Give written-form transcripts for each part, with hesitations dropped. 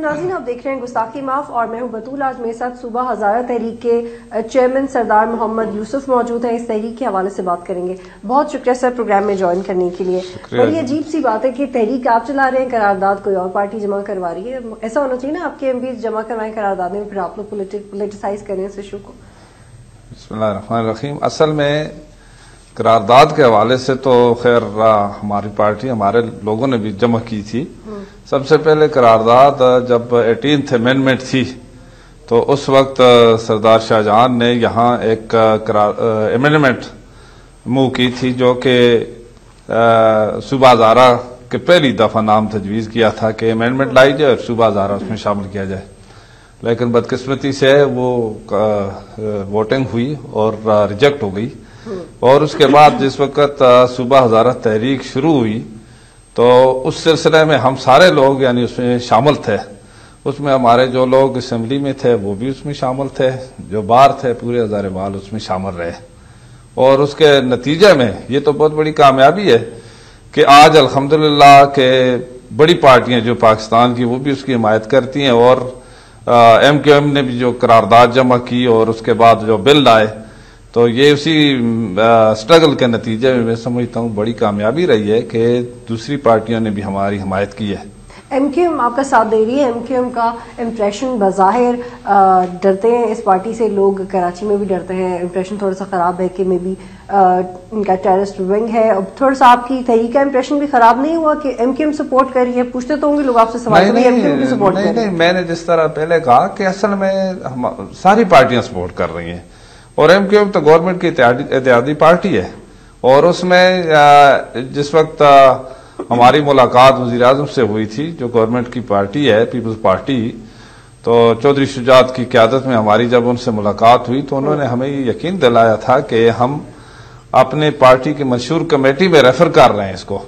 ناظرین آپ دیکھ رہے ہیں گستاخی معاف اور میں ہوں بطول. آج میرے ساتھ صوبہ ہزارہ تحریک کے چیئرمین سردار محمد یوسف موجود ہیں. اس تحریک کے حوالے سے بات کریں گے. بہت شکریہ سر پروگرام میں جوائن کرنے کے لیے. بڑی عجیب سی بات ہے کہ تحریک آپ چلا رہے ہیں, قرارداد کوئی اور پارٹی جمع کروا رہی ہے. ایسا ہونا چاہیے نا, آپ کے ایم پیز جمع کروائیں قراردادیں پھر آپ لوگ پولیٹیسائز کریں اس ایشو کو. بسم اللہ الرحمن الرحیم. اصل میں قرارداد کے حوالے سے تو خیر ہماری پارٹی ہمارے لوگوں نے بھی جمع کی تھی. سب سے پہلے قرارداد جب 18th امینڈمنٹ تھی تو اس وقت سردار شاہ جہان نے یہاں ایک امینڈمنٹ موو کی تھی جو کہ صوبہ ہزارہ کے پہلی دفعہ نام تجویز کیا تھا کہ امینڈمنٹ لائی جائے اور صوبہ ہزارہ اس میں شامل کیا جائے. لیکن بدقسمتی سے وہ ووٹنگ ہوئی اور ریجیکٹ ہو گئی. اور اس کے بعد جس وقت صوبہ ہزارہ تحریک شروع ہوئی تو اس سلسلے میں ہم سارے لوگ یعنی اس میں شامل تھے. اس میں ہمارے جو لوگ اسمبلی میں تھے وہ بھی اس میں شامل تھے, جو باہر تھے پورے ہزارے بال اس میں شامل رہے. اور اس کے نتیجے میں یہ تو بہت بڑی کامیابی ہے کہ آج الحمدللہ کہ بڑی پارٹیاں جو پاکستان کی وہ بھی اس کی حمایت کرتی ہیں. اور ایم کیو ایم نے بھی جو قرارداد جمع کی اور اس کے بعد جو بل لائے تو یہ اسی سٹرگل کے نتیجے میں سمجھتا ہوں بڑی کامیابی رہی ہے کہ دوسری پارٹیوں نے بھی ہماری حمایت کی ہے. ایم کیو ایم آپ کا ساتھ دے رہی ہے. ایم کیو ایم کا امپریشن بظاہر ڈرتے ہیں اس پارٹی سے لوگ, کراچی میں بھی ڈرتے ہیں. امپریشن تھوڑا سا خراب ہے کہ مے بی ان کا ٹیررسٹ ونگ ہے. اب تھوڑا سا آپ کی تحریک کا امپریشن بھی خراب نہیں ہوا کہ ایم کیو ایم سپورٹ کر رہی ہے؟ پوچھتے تو ہوں گے لوگ آپ سے سوال. نہیں, میں نے جس طرح پہلے کہا کہ اصل میں ساری پارٹیاں سپورٹ کر رہی ہیں اور ایم کیو ایم تو گورنمنٹ کی اتحادی پارٹی ہے. اور اس میں جس وقت ہماری ملاقات وزیر اعظم سے ہوئی تھی جو گورنمنٹ کی پارٹی ہے پیپلز پارٹی, تو چودھری شجاعت کی قیادت میں ہماری جب ان سے ملاقات ہوئی تو انہوں نے ہمیں یہ یقین دلایا تھا کہ ہم اپنے پارٹی کی مشہور کمیٹی میں ریفر کر رہے ہیں اس کو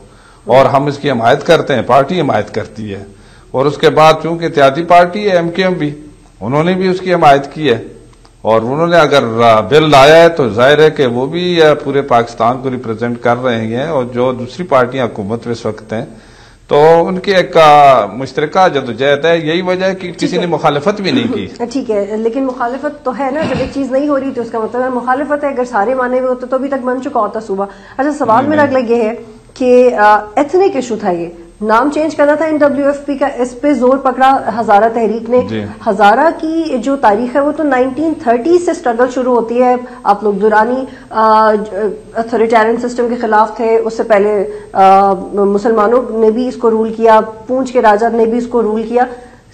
اور ہم اس کی حمایت کرتے ہیں, پارٹی حمایت کرتی ہے. اور اس کے بعد چونکہ اتحادی پارٹی ہے ایم کیو ایم بھی, انہوں نے بھی اس کی حمایت کی ہے. اور انہوں نے اگر بل لایا ہے تو ظاہر ہے کہ وہ بھی پورے پاکستان کو ریپرزینٹ کر رہے ہیں. اور جو دوسری پارٹیاں حکومت میں اس وقت ہیں تو ان کی ایک مشترکہ جدوجہد ہے. یہی وجہ ہے کہ کسی نے مخالفت بھی نہیں کی. ٹھیک ہے, لیکن مخالفت تو ہے نا, جب ایک چیز نہیں ہو رہی تو اس کا مطلب ہے مخالفت ہے. اگر سارے مانے ہوئے ہوتے تو ابھی تک بن چکا ہوتا صوبہ. اچھا, سوال میرا اگلا یہ ہے کہ ایتھنک ایشو تھا, یہ نام چینج کرنا تھا NWFP کا, اس پہ زور پکڑا ہزارہ تحریک نے. ہزارہ کی جو تاریخ ہے وہ تو 1930 سے سٹرگل شروع ہوتی ہے. آپ لوگ دورانی اتھارٹیرین سسٹم کے خلاف تھے, اس سے پہلے مسلمانوں نے بھی اس کو رول کیا, پونچھ کے راجہ نے بھی اس کو رول کیا.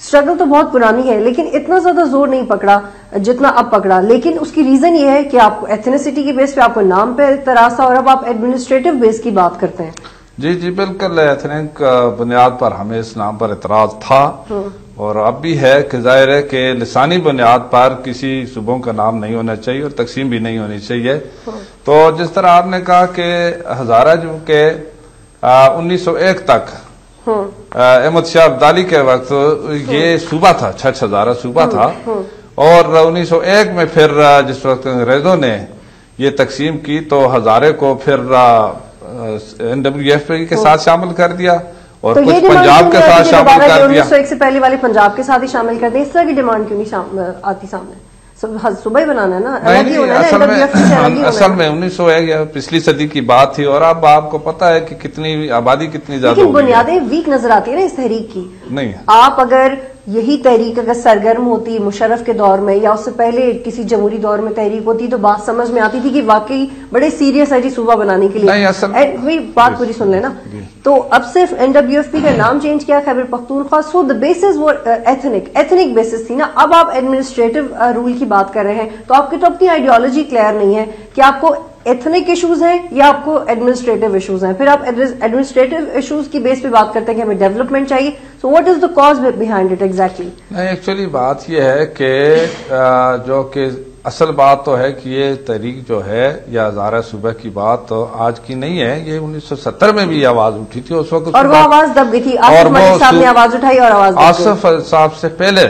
سٹرگل تو بہت پرانی ہے لیکن اتنا زیادہ زور نہیں پکڑا جتنا اب پکڑا. لیکن اس کی ریزن یہ ہے کہ آپ کو ایتھنیسٹی کی بیس پہ آپ کو نام پہ اعتراض تھا اور اب آپ ایڈمنسٹریٹو بیس کی بات کرتے ہیں. جی بالکل, ایتھنک بنیاد پر ہمیں اس نام پر اعتراض تھا اور اب بھی ہے کہ ظاہر ہے کہ لسانی بنیاد پر کسی صوبوں کا نام نہیں ہونا چاہیے اور تقسیم بھی نہیں ہونی چاہیے. تو جس طرح آپ نے کہا کہ ہزارہ جو کہ 1901 تک احمد شاہ ابدالی کے وقت یہ صوبہ تھا, چھچ ہزارہ صوبہ تھا. اور 1901 میں پھر جس وقت انگریزوں نے یہ تقسیم کی تو ہزارے کو پھر NWFP کے ساتھ شامل کر دیا اور کچھ پنجاب کے ساتھ شامل کر دیا. 1901 سے پہلے والے پنجاب کے ساتھ ہی شامل کر دیں, اس طرح کی ڈیمانڈ کیوں نہیں آتی سامنے؟ صوبہ ہی بنانا ہے نا. اصل میں 1901 پچھلی صدی کی بات تھی اور اب آپ کو پتا ہے کہ کتنی آبادی کتنی زیادہ, لیکن بنیادیں ویک نظر آتی ہے نا اس تحریک کی. نہیں, آپ اگر یہی تحریک اگر سرگرم ہوتی مشرف کے دور میں یا اس سے پہلے کسی جمہوری دور میں تحریک ہوتی تو بات سمجھ میں آتی تھی کہ واقعی بڑے سیریس ہے جی صوبہ بنانے کے لیے. بات پوری سن لینا. تو اب صرف NWFP کا نام چینج کیا خیبر پختونخوا, سو دا بیسز وہ ایتھنک بیسز تھی نا. اب آپ ایڈمنسٹریٹو رول کی بات کر رہے ہیں تو آپ کی تو اپنی آئیڈیالوجی کلیئر نہیں ہے کہ آپ کو ایتھنک ایشوز ہیں یا آپ کو ایڈمنسٹریٹو ایشوز ہیں. پھر آپ ایڈمنسٹریٹو ایشوز کی بیس پہ بات کرتے ہیں کہ ہمیں ڈیولپمنٹ چاہیے. So what is the cause behind it exactly? نہیں, ایکچولی بات یہ ہے کہ جو کہ اصل بات تو ہے کہ یہ تحریک جو ہے یا ہزارہ صوبہ کی بات تو آج کی نہیں ہے, یہ 1970 میں بھی آواز اٹھی تھی اس وقت, اور وہ آواز دب گئی تھی. آصف ملک صاحب نے آواز اٹھائی اور آواز آصف صاحب سے پہلے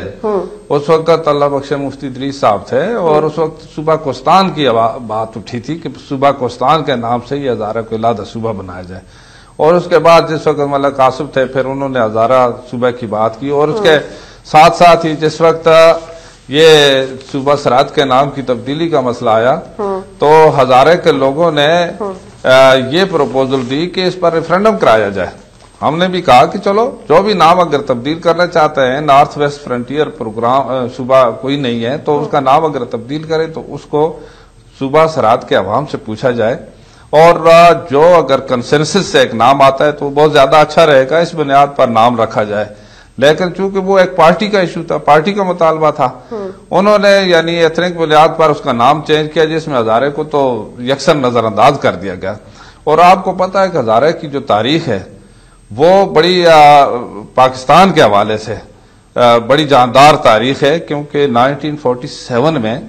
اس وقت اللہ بخش مفتی ادریس صاحب تھے اور اس وقت صوبہ کوستان کی بات اٹھی تھی کہ صوبہ کوستان کے نام سے یہ ہزارہ کو علیحدہ صوبہ بنایا جائے. اور اس کے بعد جس وقت ملک آصف تھے پھر انہوں نے ہزارہ صوبہ کی بات کی اور اس کے ساتھ ساتھ ہی جس وقت یہ صوبہ سرحد کے نام کی تبدیلی کا مسئلہ آیا تو ہزارے کے لوگوں نے یہ پروپوزل دی کہ اس پر ریفرنڈم کرایا جائے. ہم نے بھی کہا کہ چلو جو بھی نام اگر تبدیل کرنا چاہتے ہیں، نارتھ ویسٹ فرنٹیئر پروگرام صوبہ کوئی نہیں ہے تو اس کا نام اگر تبدیل کرے تو اس کو صوبہ سرحد کے عوام سے پوچھا جائے، اور جو اگر کنسنسس سے ایک نام آتا ہے تو بہت زیادہ اچھا رہے گا، اس بنیاد پر نام رکھا جائے. لیکن چونکہ وہ ایک پارٹی کا ایشو تھا، پارٹی کا مطالبہ تھا، انہوں نے یعنی ایتھنک بنیاد پر اس کا نام چینج کیا، جس میں ہزارے کو تو یکسر نظر انداز کر دیا گیا. اور آپ کو پتا ہے کہ ہزارے کی جو تاریخ ہے وہ بڑی پاکستان کے حوالے سے بڑی جاندار تاریخ ہے، کیونکہ 1947 میں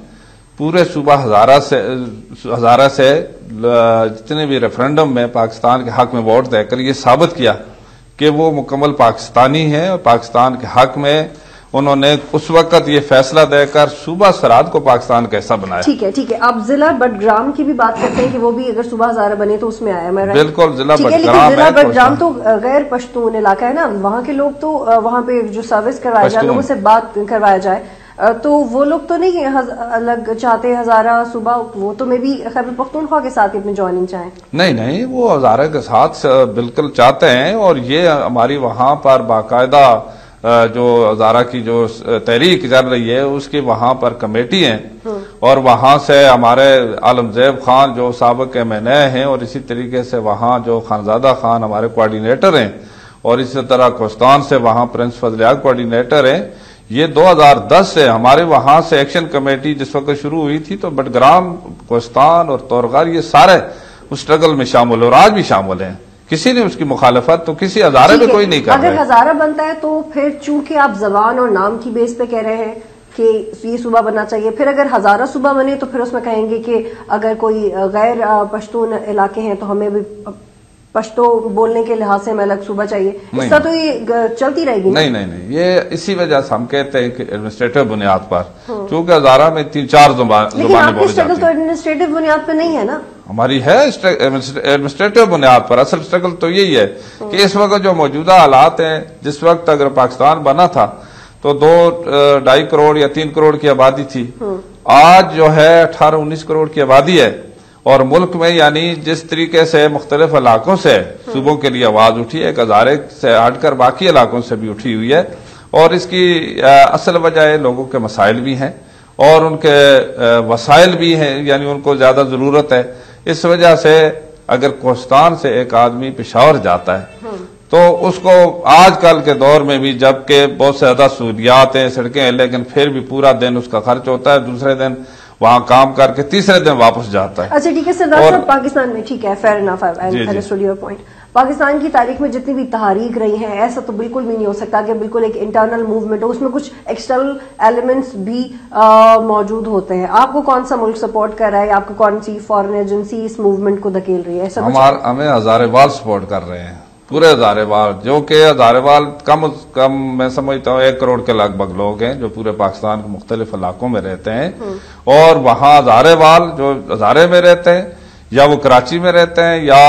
پورے صوبہ ہزارہ سے جتنے بھی ریفرنڈم میں پاکستان کے حق میں ووٹ دے کر یہ ثابت کیا کہ وہ مکمل پاکستانی ہیں، اور پاکستان کے حق میں انہوں نے اس وقت یہ فیصلہ دے کر صوبہ سرحد کو پاکستان کا حصہ بنایا. ٹھیک ہے آپ ضلع بٹگرام کی بھی بات کرتے ہیں کہ وہ بھی اگر صوبہ ہزارہ بنے تو اس میں آیا. میں بالکل ضلع بٹگرام تو غیر پشتون علاقہ ہے نا، وہاں کے لوگ تو وہاں پہ جو سروس کروایا جائے، لوگوں سے بات کروایا جائے، تو وہ لوگ تو نہیں الگ چاہتے ہزارہ صوبہ، وہ تو میں بھی خیبر پختونخوا کے ساتھ اپنی جوائننگ چاہیں. نہیں وہ ہزارہ کے ساتھ بالکل چاہتے ہیں، اور یہ ہماری وہاں پر باقاعدہ جو ہزارہ کی جو تحریک چل رہی ہے اس کی وہاں پر کمیٹی ہیں، اور وہاں سے ہمارے عالمزیب خان جو سابق MNA ہیں، اور اسی طریقے سے وہاں جو خانزادہ خان ہمارے کوارڈینیٹر ہیں، اور اسی طرح کوستان سے وہاں پرنس فضلیات کوارڈینیٹر ہیں. یہ 2010 سے ہمارے وہاں سے ایکشن کمیٹی جس وقت شروع ہوئی تھی تو بٹگرام، کوستان اور تورغار یہ سارے اس سٹرگل میں شامل اور آج بھی شامل ہیں. کسی نے اس کی مخالفت تو کسی ہزارے میں کوئی نہیں کر رہا ہے. اگر ہزارہ بنتا ہے تو پھر چونکہ آپ زبان اور نام کی بیس پہ کہہ رہے ہیں کہ یہ صوبہ بننا چاہیے، پھر اگر ہزارہ صوبہ بنے تو پھر اس میں کہیں گے کہ اگر کوئی غیر پشتون علاقے ہیں تو ہمیں بھی پشتو بولنے کے لحاظ سے ہمیں الگ صوبہ چاہیے. اس طرح تو یہ چلتی رہے گی. نہیں یہ اسی وجہ سے ہم کہتے ہیں کہ ایڈمنسٹریٹو بنیاد پر، چونکہ ہزارہ میں 3-4 زبانیں بولی جاتی ہیں. تو ایڈمنسٹریٹو بنیاد پہ نہیں ہے نا، ہماری ہے ایڈمنسٹریٹو بنیاد پر. اصل سٹرگل تو یہی ہے کہ اس وقت جو موجودہ حالات ہیں، جس وقت اگر پاکستان بنا تھا تو 2-2.5 کروڑ یا 3 کروڑ کی آبادی تھی، آج جو ہے 18-19 کروڑ کی آبادی ہے، اور ملک میں یعنی جس طریقے سے مختلف علاقوں سے صوبوں کے لیے آواز اٹھی ہے، ایک ہزارے سے ہٹ کر باقی علاقوں سے بھی اٹھی ہوئی ہے، اور اس کی اصل وجہ لوگوں کے مسائل بھی ہیں اور ان کے وسائل بھی ہیں، یعنی ان کو زیادہ ضرورت ہے. اس وجہ سے اگر کوستان سے ایک آدمی پشاور جاتا ہے تو اس کو آج کل کے دور میں بھی جبکہ بہت سے زیادہ سہولیات ہیں، سڑکیں ہیں، لیکن پھر بھی پورا دن اس کا خرچ ہوتا ہے، دوسرے دن وہاں کام کر کے تیسرے دن واپس جاتا ہے. اچھا ٹھیک ہے سردار صاحب، پاکستان میں ٹھیک ہے، فیئر انف، پوائنٹ. پاکستان کی تاریخ میں جتنی بھی تحریک رہی ہیں، ایسا تو بالکل بھی نہیں ہو سکتا کہ بالکل ایک انٹرنل موومنٹ ہو، اس میں کچھ ایکسٹرنل ایلیمنٹس بھی موجود ہوتے ہیں. آپ کو کون سا ملک سپورٹ کر رہا ہے، آپ کو کون سی فارن ایجنسی اس موومنٹ کو دھکیل رہی ہے؟ ہمیں ہزارے وال سپورٹ کر رہے ہیں، پورے ہزارے وال، جو کہ ہزارے وال کم از کم میں سمجھتا ہوں 1 کروڑ کے لگ بھگ لوگ ہیں جو پورے پاکستان کے مختلف علاقوں میں رہتے ہیں. اور وہاں ہزارے وال جو ہزارے میں رہتے ہیں، یا وہ کراچی میں رہتے ہیں یا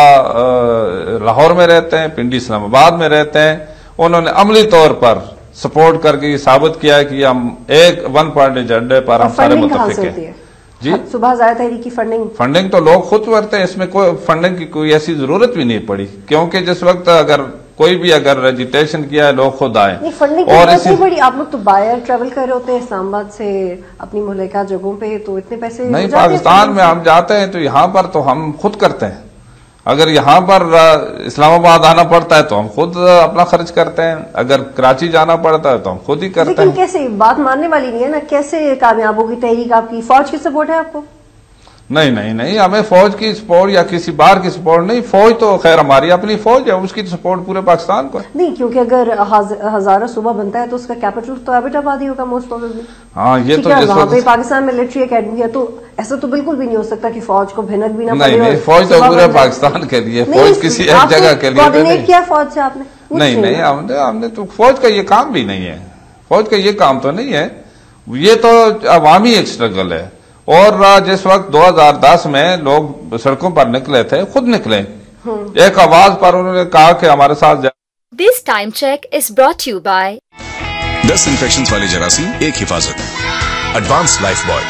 لاہور میں رہتے ہیں، پنڈی اسلام آباد میں رہتے ہیں، انہوں نے عملی طور پر سپورٹ کر کے یہ ثابت کیا ہے کہ ہم ایک 1 پوائنٹ ایجنڈے پر ہم سارے متفق ہیں. جی صبح زیادہ تحریک کی فنڈنگ تو لوگ خود کرتے ہیں، اس میں کوئی فنڈنگ کی کوئی ایسی ضرورت بھی نہیں پڑی، کیونکہ جس وقت اگر کوئی بھی اگر رجسٹریشن کیا ہے لوگ خود آئیں. اور بڑی آپ لوگ تو باہر ٹریول کر رہے ہوتے ہیں اسلام آباد سے اپنی ملکہ جگہوں پہ، تو اتنے پیسے نہیں. پاکستان میں ہم جاتے ہیں تو یہاں پر تو ہم خود کرتے ہیں، اگر یہاں پر اسلام آباد آنا پڑتا ہے تو ہم خود اپنا خرچ کرتے ہیں، اگر کراچی جانا پڑتا ہے تو ہم خود ہی کرتے ہیں. لیکن کیسے بات ماننے والی نہیں ہے نا، کیسے کامیاب ہوگی تحریک آپ کی؟ فوج کی سپورٹ ہے آپ کو؟ نہیں، ہمیں فوج کی سپورٹ یا کسی باہر کی سپورٹ نہیں. فوج تو خیر ہماری اپنی فوج ہے، اس کی سپورٹ پورے پاکستان کو ہے. نہیں، کیونکہ اگر ہزارہ صوبہ بنتا ہے تو اس کا کیپٹل تو ایبٹ آباد ہی ہوگا موسٹ پروبیبلی. ہاں یہ تو وہاں پہ پاکستان ملٹری اکیڈمی ہے، تو ایسا تو بالکل بھی نہیں ہو سکتا کہ فوج کو بھنک بھی نہ پڑے. نہیں، فوج تو پورے پاکستان کے لیے، فوج کسی ایک جگہ کے لیے کوآرڈینیٹ کیا فوج سے آپ نے؟ نہیں، ہم نے تو فوج کا یہ کام بھی نہیں ہے، فوج کا یہ کام تو نہیں ہے، یہ تو عوامی ایک اسٹرگل ہے. اور جس وقت 2010 میں لوگ سڑکوں پر نکلے تھے، خود نکلے، ایک آواز پر انہوں نے کہا کہ ہمارے ساتھ. This time check is brought to you by 10 infections والے جراثیم ایک حفاظت. Advance life boy.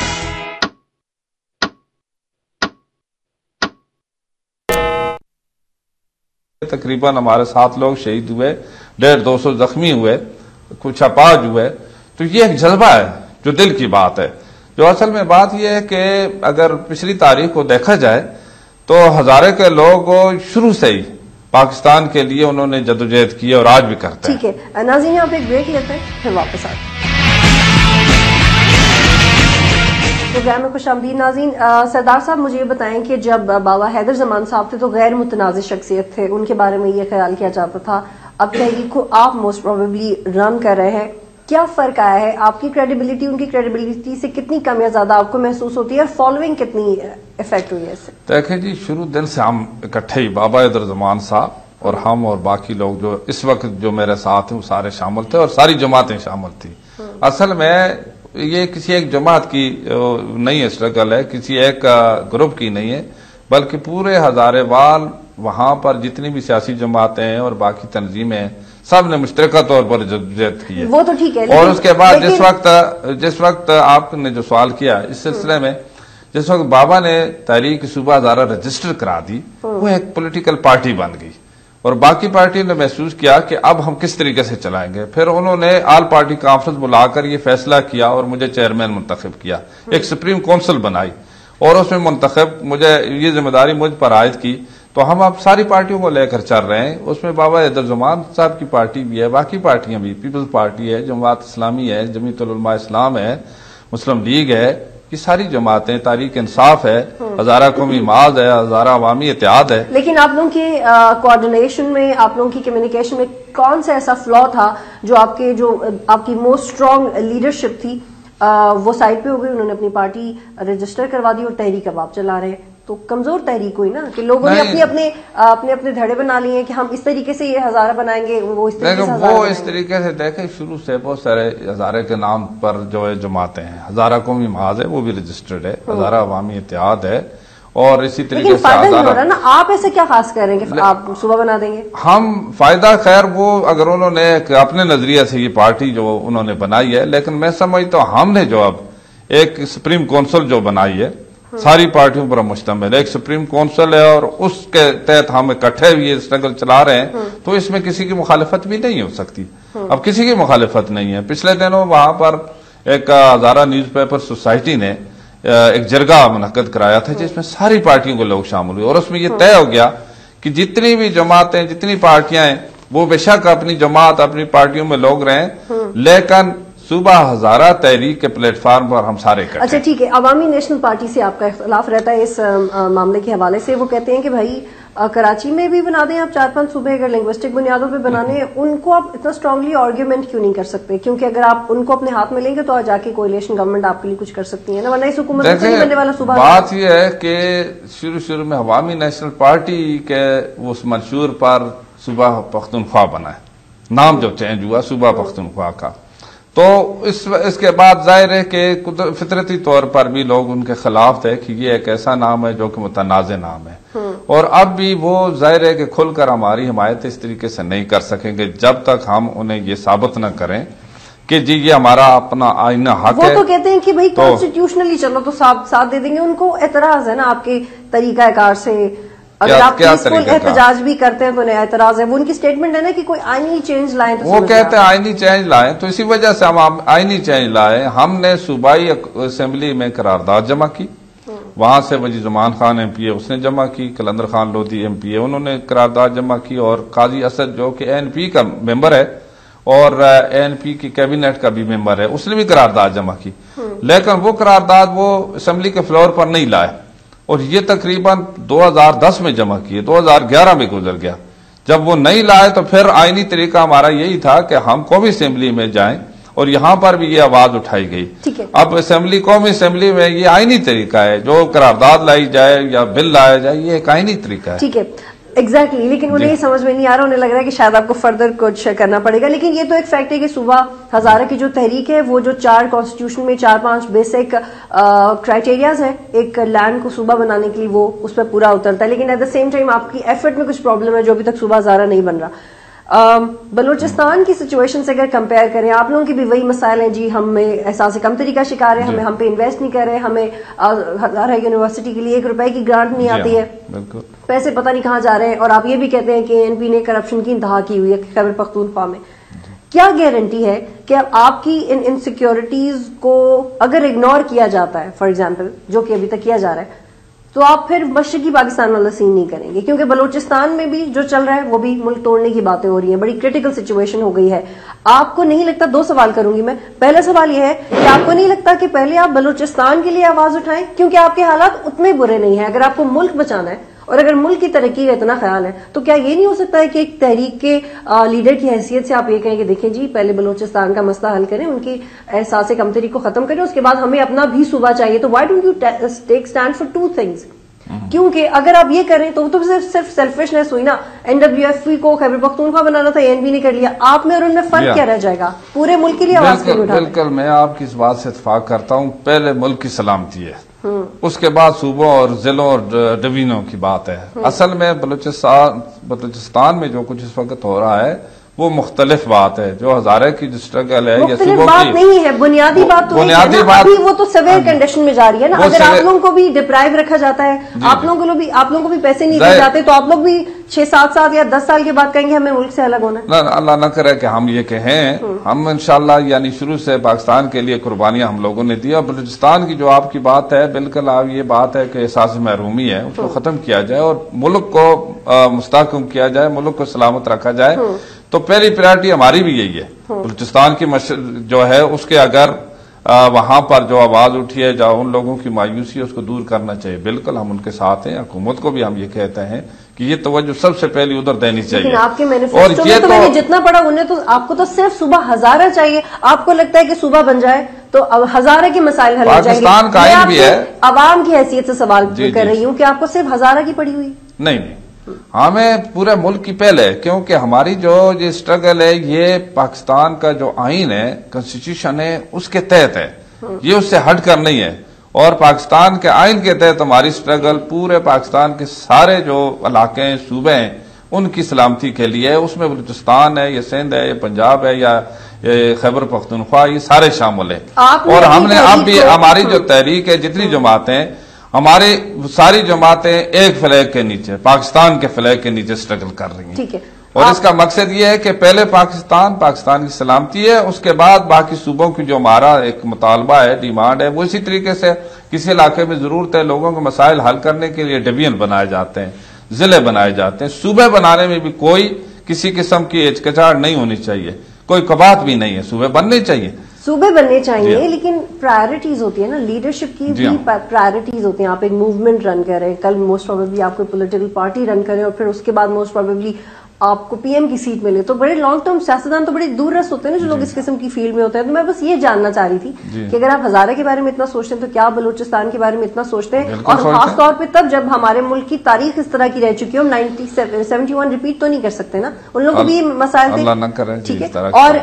تقریباً ہمارے 7 لوگ شہید ہوئے, 150-200 زخمی ہوئے, کچھ اپاہج ہوئے. تو یہ ایک جذبہ ہے جو دل کی بات ہے. جو اصل میں بات یہ ہے کہ اگر پچھلی تاریخ کو دیکھا جائے تو ہزارے کے لوگ شروع سے ہی پاکستان کے لیے انہوں نے جدوجہد کی اور آج بھی کرتے ہیں. ٹھیک ہے ناظرین, آپ ایک بریک لیتے ہیں پھر واپس آتے ہیں. پروگرام میں خوش آمدید ناظرین. سردار صاحب مجھے یہ بتائیں کہ جب بابا حیدر زمان صاحب تھے تو غیر متنازع شخصیت تھے, ان کے بارے میں یہ خیال کیا جاتا تھا. اب تحریک کو آپ موسٹ پروبیبلی رن کر رہے ہیں, کیا فرق آیا ہے؟ آپ کی کریڈیبلٹی ان کی کریڈیبلٹی سے کتنی کم یا زیادہ آپ کو محسوس ہوتی ہے, اور فالوئنگ کتنی افیکٹ ہوئی ہے اس سے؟ دیکھیں جی, شروع دن سے ہم اکٹھے ہی بابا حیدر زمان صاحب اور ہم اور باقی لوگ جو اس وقت جو میرے ساتھ ہیں وہ سارے شامل تھے اور ساری جماعتیں شامل تھی. اصل میں یہ کسی ایک جماعت کی نہیں ہے اسٹرگل ہے, کسی ایک گروپ کی نہیں ہے, بلکہ پورے ہزارے وال وہاں پر جتنی بھی سیاسی جماعتیں ہیں اور باقی تنظیمیں ہیں سب نے مشترکہ طور پر جدوجہد کی ہے. وہ تو ٹھیک ہے, اور اس کے بعد جس وقت آپ نے جو سوال کیا اس سلسلے میں, جس وقت بابا نے تحریک صوبہ ہزارہ رجسٹر کرا دی, وہ ایک پولیٹیکل پارٹی بن گئی اور باقی پارٹیوں نے محسوس کیا کہ اب ہم کس طریقے سے چلائیں گے. پھر انہوں نے آل پارٹی کانفرنس بلا کر یہ فیصلہ کیا اور مجھے چیئرمین منتخب کیا, ایک سپریم کونسل بنائی اور اس میں منتخب مجھے یہ ذمہ داری مجھ پر عائد کی. تو ہم اب ساری پارٹیوں کو لے کر چل رہے ہیں. اس میں بابا حیدر زمان صاحب کی پارٹی بھی ہے, باقی پارٹیاں بھی, پیپلز پارٹی ہے, جماعت اسلامی ہے, جمعیت العلماء اسلام ہے, مسلم لیگ ہے, یہ ساری جماعتیں, تحریک انصاف ہے, ہزارہ قومی معاذ ہے, ہزارہ عوامی اتحاد ہے. لیکن آپ لوگوں کی کوآرڈینیشن میں, آپ لوگوں کی کمیونیکیشن میں کون سا ایسا فلا تھا جو آپ کی موسٹ اسٹرانگ لیڈرشپ تھی وہ سائڈ پہ ہو گئی, انہوں نے اپنی پارٹی رجسٹر کروا دی اور تحریک اب آپ چلا رہے ہیں؟ تو کمزور تحریک ہوئی نا کہ لوگوں نے اپنے دھڑے بنا لیے ہیں کہ ہم اس طریقے سے یہ ہزارہ بنائیں گے, وہ اس طریقے سے وہ اس طریقے سے دیکھیں شروع سے بہت سارے ہزارے کے نام پر جو ہے جماعتیں ہیں. ہزارہ قومی معاذ ہے وہ بھی رجسٹرڈ ہے, ہزارہ عوامی اتحاد ہے, اور اسی طریقے سے ہزارہ. نا آپ ایسے کیا خاص کر رہے ہیں کہ آپ صوبہ بنا دیں گے؟ ہم فائدہ خیر وہ اگر انہوں نے اپنے نظریے سے یہ پارٹی جو انہوں نے بنائی ہے, لیکن میں سمجھتا ہوں ہم نے جو اب ایک سپریم کونسل جو بنائی ہے ساری پارٹیوں پر مشتمل ہے, ایک سپریم کونسل ہے اور اس کے تحت ہم اکٹھے بھی یہ اسٹرگل چلا رہے ہیں, تو اس میں کسی کی مخالفت بھی نہیں ہو سکتی. اب کسی کی مخالفت نہیں ہے. پچھلے دنوں وہاں پر ایک ہزارہ نیوز پیپر سوسائٹی نے ایک جرگہ منعقد کرایا تھا جس میں ساری پارٹیوں کے لوگ شامل ہوئے, اور اس میں یہ طے ہو گیا کہ جتنی بھی جماعتیں, جتنی پارٹیاں ہیں وہ بے شک اپنی جماعت اپنی پارٹیوں میں لوگ رہیں, لیکن صوبہ ہزارہ تحریک کے پلیٹ فارم پر ہم سارے کرتے ہیں. اچھا ٹھیک ہے, عوامی نیشنل پارٹی سے آپ کا اختلاف رہتا ہے اس معاملے کے حوالے سے. وہ کہتے ہیں کہ بھائی کراچی میں بھی بنا دیں آپ 4-5 صوبے, اگر لنگوسٹک بنیادوں پہ بنانے ہیں, ان کو آپ اتنا اسٹرانگلی آرگیومنٹ کیوں نہیں کر سکتے؟ کیونکہ اگر آپ ان کو اپنے ہاتھ میں لیں گے تو جا کے کولیشن گورنمنٹ آپ کے لیے کچھ کر سکتی ہے نا, ورنہ اس حکومت سے نہیں بننے والا صوبہ. بات یہ ہے کہ شروع میں عوامی نیشنل پارٹی کے اس منشور پر صوبہ پختونخوا بنا ہے, نام جو چینج ہوا صوبہ پختونخوا کا, تو اس کے بعد ظاہر ہے کہ فطرتی طور پر بھی لوگ ان کے خلاف تھے کہ یہ ایک ایسا نام ہے جو کہ متنازع نام ہے, اور اب بھی وہ ظاہر ہے کہ کھل کر ہماری حمایت اس طریقے سے نہیں کر سکیں گے جب تک ہم انہیں یہ ثابت نہ کریں کہ جی یہ ہمارا اپنا آئینہ حق ہے. وہ تو کہتے ہیں کہ بھائی کانسٹیٹیوشنلی چلو تو ساتھ دے دیں گے. ان کو اعتراض ہے نا آپ کے طریقہ کار سے, اگر آپ پیسفل احتجاج بھی کرتے ہیں تو انہیں اعتراض ہے. وہ ان کی سٹیٹمنٹ ہے نا کہ کوئی آئینی چینج لائیں, وہ کہتے ہیں آئینی چینج لائیں, تو اسی وجہ سے ہم آئینی چینج لائے. ہم نے صوبائی اسمبلی میں قرارداد جمع کی, وہاں سے وزیر زمان خان ایم پی اے اس نے جمع کی, قلندر خان لودھی ایم پی اے انہوں نے قرارداد جمع کی, اور قاضی اسد جو کہ اے این پی کا ممبر ہے اور اے این پی کی کیبنٹ کا بھی ممبر ہے, اس نے بھی قرارداد جمع کی. لیکن وہ قرارداد وہ اسمبلی کے فلور پر نہیں لائے, اور یہ تقریباً 2010 میں جمع کیے, 2011 میں گزر گیا. جب وہ نہیں لائے تو پھر آئینی طریقہ ہمارا یہی تھا کہ ہم قومی اسمبلی میں جائیں, اور یہاں پر بھی یہ آواز اٹھائی گئی. اب قومی اسمبلی میں یہ آئینی طریقہ ہے, جو قرارداد لائی جائے یا بل لایا جائے یہ ایک آئینی طریقہ ہے. ٹھیک ہے, ایگزیکٹلی. لیکن انہیں یہ سمجھ میں نہیں آ رہا, انہیں لگ رہا ہے کہ شاید آپ کو فردر کچھ کرنا پڑے گا. لیکن یہ تو ایک فیکٹ ہے کہ صوبہ ہزارہ کی جو تحریک ہے وہ جو 4 کانسٹیٹیوشن میں 4-5 بیسک کرائٹیریاز ہیں ایک لینڈ کو صوبہ بنانے کے لیے, وہ اس پہ پورا اترتا ہے. لیکن ایٹ دا سیم ٹائم آپ کی ایفرٹ میں کچھ پرابلم ہے جو ابھی تک صوبہ ہزارہ نہیں بن رہا. بلوچستان کی سچویشن سے اگر کمپیئر کریں، آپ لوگوں کے بھی وہی مسائل ہیں جی، ہمیں احساس کمتری کا شکار ہے، ہم پہ انویسٹ نہیں کر رہے، ہمیں ہزارہ یونیورسٹی کے لیے 1 روپے کی گرانٹ نہیں آتی ہے، پیسے پتہ نہیں کہاں جا رہے ہیں، اور آپ یہ بھی کہتے ہیں کہ NP نے کرپشن کی انتہا کی ہوئی ہے خیبر پختونخوا میں. کیا گارنٹی ہے کہ آپ کی ان انسیکیورٹیز کو اگر اگنور کیا جاتا ہے، فار ایگزامپل جو کہ ابھی تک کیا جا رہا ہے، تو آپ پھر مشرقی پاکستان والا سین نہیں کریں گے؟ کیونکہ بلوچستان میں بھی جو چل رہا ہے وہ بھی ملک توڑنے کی باتیں ہو رہی ہیں، بڑی کریٹیکل سچویشن ہو گئی ہے. آپ کو نہیں لگتا، 2 سوال کروں گی میں. پہلا سوال یہ ہے کہ آپ کو نہیں لگتا کہ پہلے آپ بلوچستان کے لیے آواز اٹھائیں، کیونکہ آپ کے حالات اتنے برے نہیں ہیں. اگر آپ کو ملک بچانا ہے اور اگر ملک کی ترقی کا اتنا خیال ہے، تو کیا یہ نہیں ہو سکتا ہے کہ ایک تحریک کے لیڈر کی حیثیت سے آپ یہ کہیں کہ دیکھیں جی پہلے بلوچستان کا مسئلہ حل کریں، ان کی احساس کمتری کو ختم کریں، اس کے بعد ہمیں اپنا بھی صوبہ چاہیے. تو why don't you take stand for 2 things؟ کیونکہ اگر آپ یہ کریں تو صرف سیلفشنس ہوئی نا. NWFP کو خیبر پختونخوا بنانا تھا، ANP نے کر لیا. آپ میں اور ان میں فرق کیا رہ جائے گا؟ پورے ملک کے لیے آواز کیوں اٹھانا؟ بالکل میں آپ کی اس بات سے اتفاق کرتا ہوں. پہلے ملک کی سلامتی ہے، اس کے بعد صوبوں اور ضلعوں اور ڈویژنوں کی بات ہے. اصل میں بلوچستان میں جو کچھ اس وقت ہو رہا ہے وہ مختلف بات ہے. جو ہزارے کی جو اسٹرگل ہے یا صوبوں بات کی نہیں ہے، بنیادی بات تو بنیادی بات ابھی وہ تو سیویئر کنڈیشن میں جا رہی ہے نا. اگر آپ لوگوں کو بھی ڈپرائیو رکھا جاتا ہے، آپ لوگوں کو بھی پیسے نہیں دیے جاتے، تو آپ لوگ بھی 6-7 سال یا 10 سال کے بعد کہیں گے ہمیں ملک سے الگ ہونا ہے. اللہ نہ کرے کہ ہم یہ کہیں. ہم انشاءاللہ یعنی شروع سے پاکستان کے لیے قربانیاں ہم لوگوں نے دی. اور بلوچستان کی جو آپ کی بات ہے، بالکل آپ یہ بات ہے کہ احساس محرومی ہے، اس کو ختم کیا جائے اور ملک کو مستحکم کیا جائے، ملک کو سلامت رکھا جائے. تو پہلی پریورٹی ہماری بھی یہی ہے. بلوچستان کی جو ہے اس کے اگر وہاں پر جو آواز اٹھی ہے، جو ان لوگوں کی مایوسی ہے، اس کو دور کرنا چاہیے. بالکل ہم ان کے ساتھ ہیں. حکومت کو بھی ہم یہ کہتے ہیں کہ یہ توجہ سب سے پہلی ادھر دینی چاہیے. لیکن آپ کے مینیفیسٹو میں تو میں نے جتنا پڑھا انہیں تو آپ کو تو صرف صوبہ ہزارہ چاہیے. آپ کو لگتا ہے کہ صوبہ بن جائے تو ہزارہ کے مسائل حل ہو جائیں گے. پاکستان کا آئین بھی ہے. عوام کی حیثیت سے سوال کر رہی ہوں کہ آپ کو صرف ہزارہ کی پڑی ہوئی؟ نہیں، ہمیں پورے ملک کی پہلے، کیونکہ ہماری جو یہ اسٹرگل ہے یہ پاکستان کا جو آئین ہے، کانسٹیٹیوشن ہے، اس کے تحت ہے. یہ اس سے ہٹ کر نہیں ہے. اور پاکستان کے آئین کے تحت ہماری اسٹرگل پورے پاکستان کے سارے جو علاقے ہیں، صوبے ہیں، ان کی سلامتی کے لیے ہے. اس میں بلوچستان ہے، یہ سندھ ہے، یہ پنجاب ہے، یا خیبر پختونخوا، یہ سارے شامل ہیں. اور ہم نے اب بھی ہماری جو تحریک ہے، جتنی جماعتیں، ہماری ساری جماعتیں ایک فلیگ کے نیچے، پاکستان کے فلیگ کے نیچے اسٹرگل کر رہی ہیں. ٹھیک ہے. اور اس کا مقصد یہ ہے کہ پہلے پاکستان کی سلامتی ہے، اس کے بعد باقی صوبوں کی جو ہمارا ایک مطالبہ ہے، ڈیمانڈ ہے، وہ اسی طریقے سے کسی علاقے میں ضرورت ہے، لوگوں کے مسائل حل کرنے کے لیے ڈویژن بنائے جاتے ہیں، ضلع بنائے جاتے ہیں. صوبے بنانے میں بھی کوئی کسی قسم کی ہچکچاہٹ نہیں ہونی چاہیے، کوئی کباہت بھی نہیں ہے. صوبے بننے چاہیے، صوبے بننے چاہیے، لیکن پرائرٹیز ہوتی ہے نا، لیڈرشپ کی بھی پرائرٹیز ہوتی ہیں. آپ ایک موومنٹ رن کریں، کل موسٹ پروبیبلی آپ کو پولیٹیکل پارٹی رن کریں، اور پھر اس کے بعد موسٹ پروبیبلی آپ کو PM کی سیٹ ملے. تو بڑے لانگ ٹرم سیاستدان تو بڑے دور رس ہوتے ہیں نا جو لوگ اس قسم کی فیلڈ میں ہوتے ہیں. تو میں بس یہ جاننا چاہ رہی تھی کہ اگر آپ ہزارہ کے بارے میں اتنا سوچتے ہیں تو کیا بلوچستان کے بارے میں اتنا سوچتے ہیں؟ اور خاص طور پہ تب جب ہمارے ملک کی تاریخ اس طرح کی رہ چکی ہے. ہم 1971 ریپیٹ تو نہیں کر سکتے نا، ان لوگوں کو بھی مسائل تھے. ٹھیک ہے. اور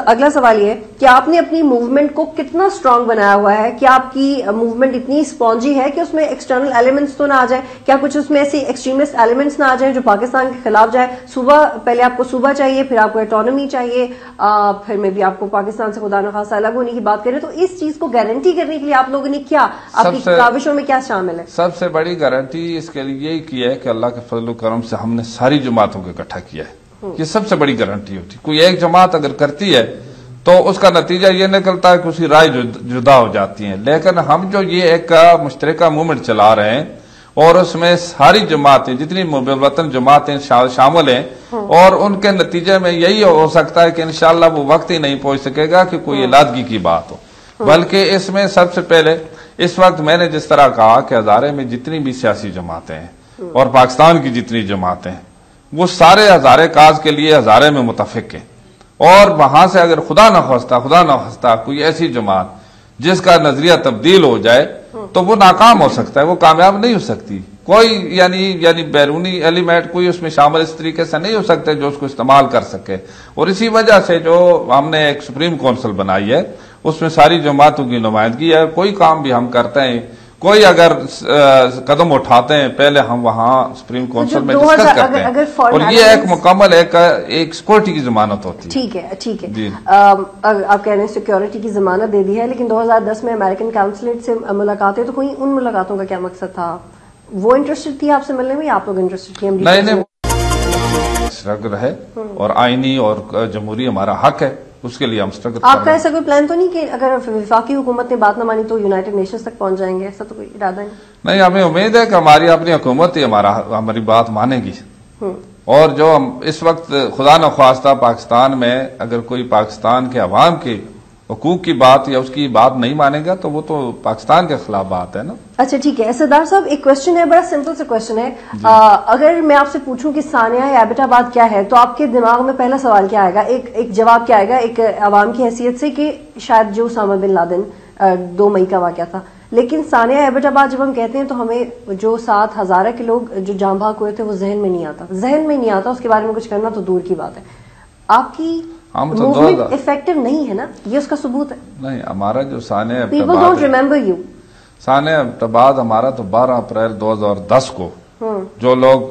اگلا سوال یہ ہے کہ آپ نے اپنی موومنٹ کو کتنا اسٹرانگ بنایا ہوا ہے؟ کیا آپ کی موومنٹ اتنی اسپونجی ہے کہ اس میں ایکسٹرنل ایلیمنٹس تو نہ آ جائے؟ کیا کچھ اس میں ایسی ایکسٹریمسٹ ایلیمنٹس نہ آ جائیں جو پاکستان کے خلاف جائے؟ صوبہ پہلے آپ کو صوبہ چاہیے، پھر آپ کو اٹانومی چاہیے، پھر میں بھی آپ کو پاکستان سے خدا نخواستہ الگ ہونے کی بات کریں. تو اس چیز کو گارنٹی کرنے کے لیے آپ لوگوں نے کیا، آپ کی کاوشوں میں کیا شامل ہے؟ سب سے بڑی گارنٹی اس کے لیے یہی کی ہے کہ اللہ کے فضل و کرم سے ہم نے ساری جماعتوں کو اکٹھا کیا ہے. یہ سب سے بڑی گارنٹی ہوتی. کوئی ایک جماعت اگر کرتی ہے تو اس کا نتیجہ یہ نکلتا ہے کہ اسی رائے جدا ہو جاتی ہیں. لیکن ہم جو یہ ایک مشترکہ موومنٹ چلا رہے ہیں اور اس میں ساری جماعتیں، جتنی وطن جماعتیں شامل ہیں، اور ان کے نتیجے میں یہی ہو سکتا ہے کہ انشاءاللہ وہ وقت ہی نہیں پہنچ سکے گا کہ کوئی علادگی کی بات ہو. بلکہ اس میں سب سے پہلے اس وقت میں نے جس طرح کہا کہ ہزارے میں جتنی بھی سیاسی جماعتیں ہیں اور پاکستان کی جتنی جماعتیں ہیں، وہ سارے ہزارے کاز کے لیے ہزارے میں متفق ہیں. اور وہاں سے اگر خدا نہ خواستہ کوئی ایسی جماعت جس کا نظریہ تبدیل ہو جائے تو وہ ناکام ہو سکتا ہے، وہ کامیاب نہیں ہو سکتی. کوئی یعنی بیرونی ایلیمنٹ کوئی اس میں شامل اس طریقے سے نہیں ہو سکتے جو اس کو استعمال کر سکے. اور اسی وجہ سے جو ہم نے ایک سپریم کونسل بنائی ہے، اس میں ساری جماعتوں کی نمائندگی ہے. کوئی کام بھی ہم کرتے ہیں، کوئی اگر قدم اٹھاتے ہیں پہلے ہم وہاں سپریم کونسل میں ڈسکس کرتے ہیں اور یہ ایک مکمل ایک سیکورٹی کی ضمانت ہوتی ہے. ٹھیک ہے ٹھیک ہے. آپ کہہ رہے ہیں سیکورٹی کی ضمانت دے دی ہے، لیکن 2010 میں امریکن کونسلیٹ سے ملاقاتیں تو ہوئی، ان ملاقاتوں کا کیا مقصد تھا؟ وہ انٹرسٹڈ تھی آپ سے ملنے میں یا آپ لوگ انٹرسٹڈ تھی؟ نہیں اسٹرگل ہے اور آئینی اور جمہوری ہمارا حق ہے، اس کے لیے ہم اسٹرگل. آپ کا ایسا کوئی پلان تو نہیں کہ اگر وفاقی حکومت نے بات نہ مانی تو یونائٹڈ نیشنز تک پہنچ جائیں گے؟ ایسا تو کوئی ارادہ نہیں. ہمیں امید ہے کہ ہماری اپنی حکومت ہی ہماری بات مانے گی. اور جو اس وقت خدا نخواستہ پاکستان میں اگر کوئی پاکستان کے عوام کے حقوق کی بات یا اس کی بات نہیں مانے گا تو وہ تو پاکستان کے خلاف بات ہے نا. اچھا ٹھیک ہے. سردار صاحب ایک کوشچن ہے، بڑا سمپل سا کوشچن ہے. اگر میں آپ سے پوچھوں کہ ثانیہ ایبٹ آباد کیا ہے تو آپ کے دماغ میں پہلا سوال کیا آئے گا؟ ایک جواب کیا آئے گا ایک عوام کی حیثیت سے کہ شاید جو اسامہ بن لادن 2 مئی کا واقعہ تھا. لیکن ثانیہ ایبٹ آباد جب ہم کہتے ہیں تو ہمیں جو 7 ہزارہ کے لوگ جو جاں بحق ہوئے تھے وہ ذہن میں نہیں آتا. اس کے بارے میں کچھ کرنا تو دور کی بات ہے. آپ کی موومنٹ افیکٹو نہیں ہے نا، یہ اس کا ثبوت ہے. نہیں ہمارا جو Sania people don't remember you. Sania Abbottabad ہمارا تو 12 اپریل 2010 کو جو لوگ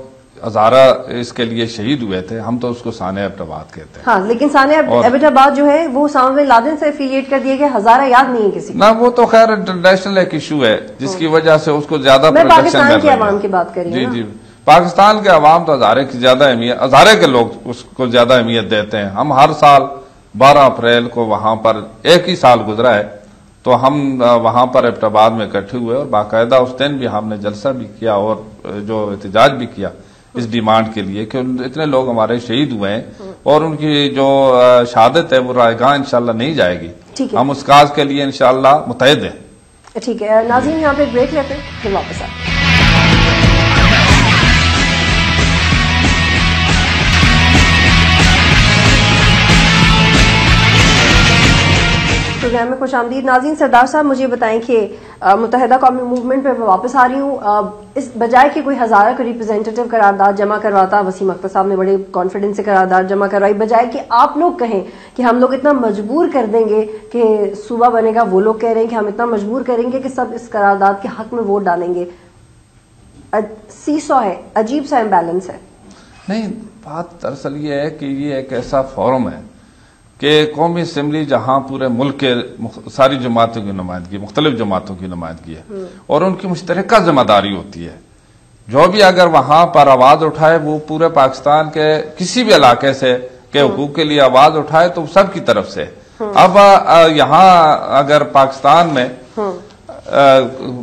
ہزارہ اس کے لیے شہید ہوئے تھے ہم تو اس کو ثانیہ ایبٹ آباد کہتے ہیں. ہاں لیکن ثانیہ ایبٹ آباد جو ہے وہ اسامہ بن لادن سے افیلیٹ کر دیا گیا، ہزارہ یاد نہیں ہے کسی کو. نہ وہ تو خیر انٹرنیشنل ایک ایشو ہے جس کی وجہ سے اس کو زیادہ میں پاکستان کے عوام کی بات کر رہی ہوں. جی پاکستان کے عوام تو ہزارے کی زیادہ اہمیت، ہزارے کے لوگ اس کو زیادہ اہمیت دیتے ہیں. ہم ہر سال 12 اپریل کو وہاں پر ایک ہی سال گزرا ہے تو ہم وہاں پر ایبٹ آباد میں اکٹھے ہوئے اور باقاعدہ اس دن بھی ہم نے جلسہ بھی کیا اور جو احتجاج بھی کیا اس ڈیمانڈ کے لیے کہ اتنے لوگ ہمارے شہید ہوئے ہیں اور ان کی جو شہادت ہے وہ رائے گاہ انشاءاللہ نہیں جائے گی. ہم اس کاز کے لیے انشاءاللہ متحد ہیں. ٹھیک ہے ناظرین، یہاں پہ بریک لیتے ہیں پھر واپس آتے ہیں. پروگرام میں خوش آمدید ناظرین. سردار صاحب مجھے بتائیں کہ متحدہ قومی موومنٹ پہ میں واپس آ رہی ہوں. اس بجائے کہ کوئی ہزارہ کا ریپرزینٹیٹو قرارداد جمع کرواتا، وسیم اختر صاحب نے بڑے کانفیڈنس سے قرارداد جمع کروائی، بجائے کہ آپ لوگ کہیں کہ ہم لوگ اتنا مجبور کر دیں گے کہ صوبہ بنے گا، وہ لوگ کہہ رہے ہیں کہ ہم اتنا مجبور کریں گے کہ سب اس قرارداد کے حق میں ووٹ ڈالیں گے. سیسو ہے، عجیب سا امبیلنس ہے. نہیں بات دراصل یہ ہے کہ یہ ایک ایسا فورم ہے کہ قومی اسمبلی جہاں پورے ملک کے ساری جماعتوں کی نمائندگی، مختلف جماعتوں کی نمائندگی ہے اور ان کی مشترکہ ذمہ داری ہوتی ہے. جو بھی اگر وہاں پر آواز اٹھائے وہ پورے پاکستان کے کسی بھی علاقے سے کے حقوق کے لیے آواز اٹھائے تو سب کی طرف سے. اب یہاں اگر پاکستان میں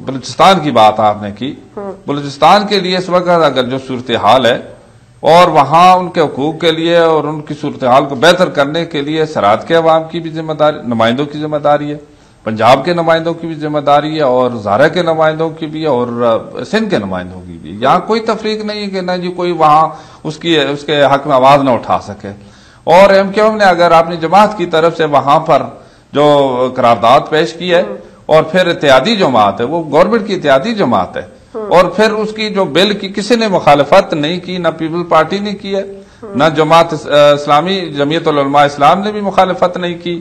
بلوچستان کی بات آپ نے کی، بلوچستان کے لیے اس وقت اگر جو صورتحال ہے اور وہاں ان کے حقوق کے لیے اور ان کی صورتحال کو بہتر کرنے کے لیے سرحد کے عوام کی بھی ذمہ داری، نمائندوں کی ذمہ داری ہے، پنجاب کے نمائندوں کی بھی ذمہ داری ہے اور ہزارہ کے نمائندوں کی بھی اور سندھ کے نمائندوں کی بھی. یہاں کوئی تفریق نہیں کہ نہ جی کوئی وہاں اس کے حق میں آواز نہ اٹھا سکے. اور ایم کیو ایم نے اگر اپنی جماعت کی طرف سے وہاں پر جو قرارداد پیش کی ہے اور پھر اتحادی جماعت ہے، وہ گورنمنٹ کی اتحادی جماعت ہے اور پھر اس کی جو بل کی کسی نے مخالفت نہیں کی، نہ پیپل پارٹی نے کی ہے، نہ جماعت اسلامی جمعیت العلماء اسلام نے بھی مخالفت نہیں کی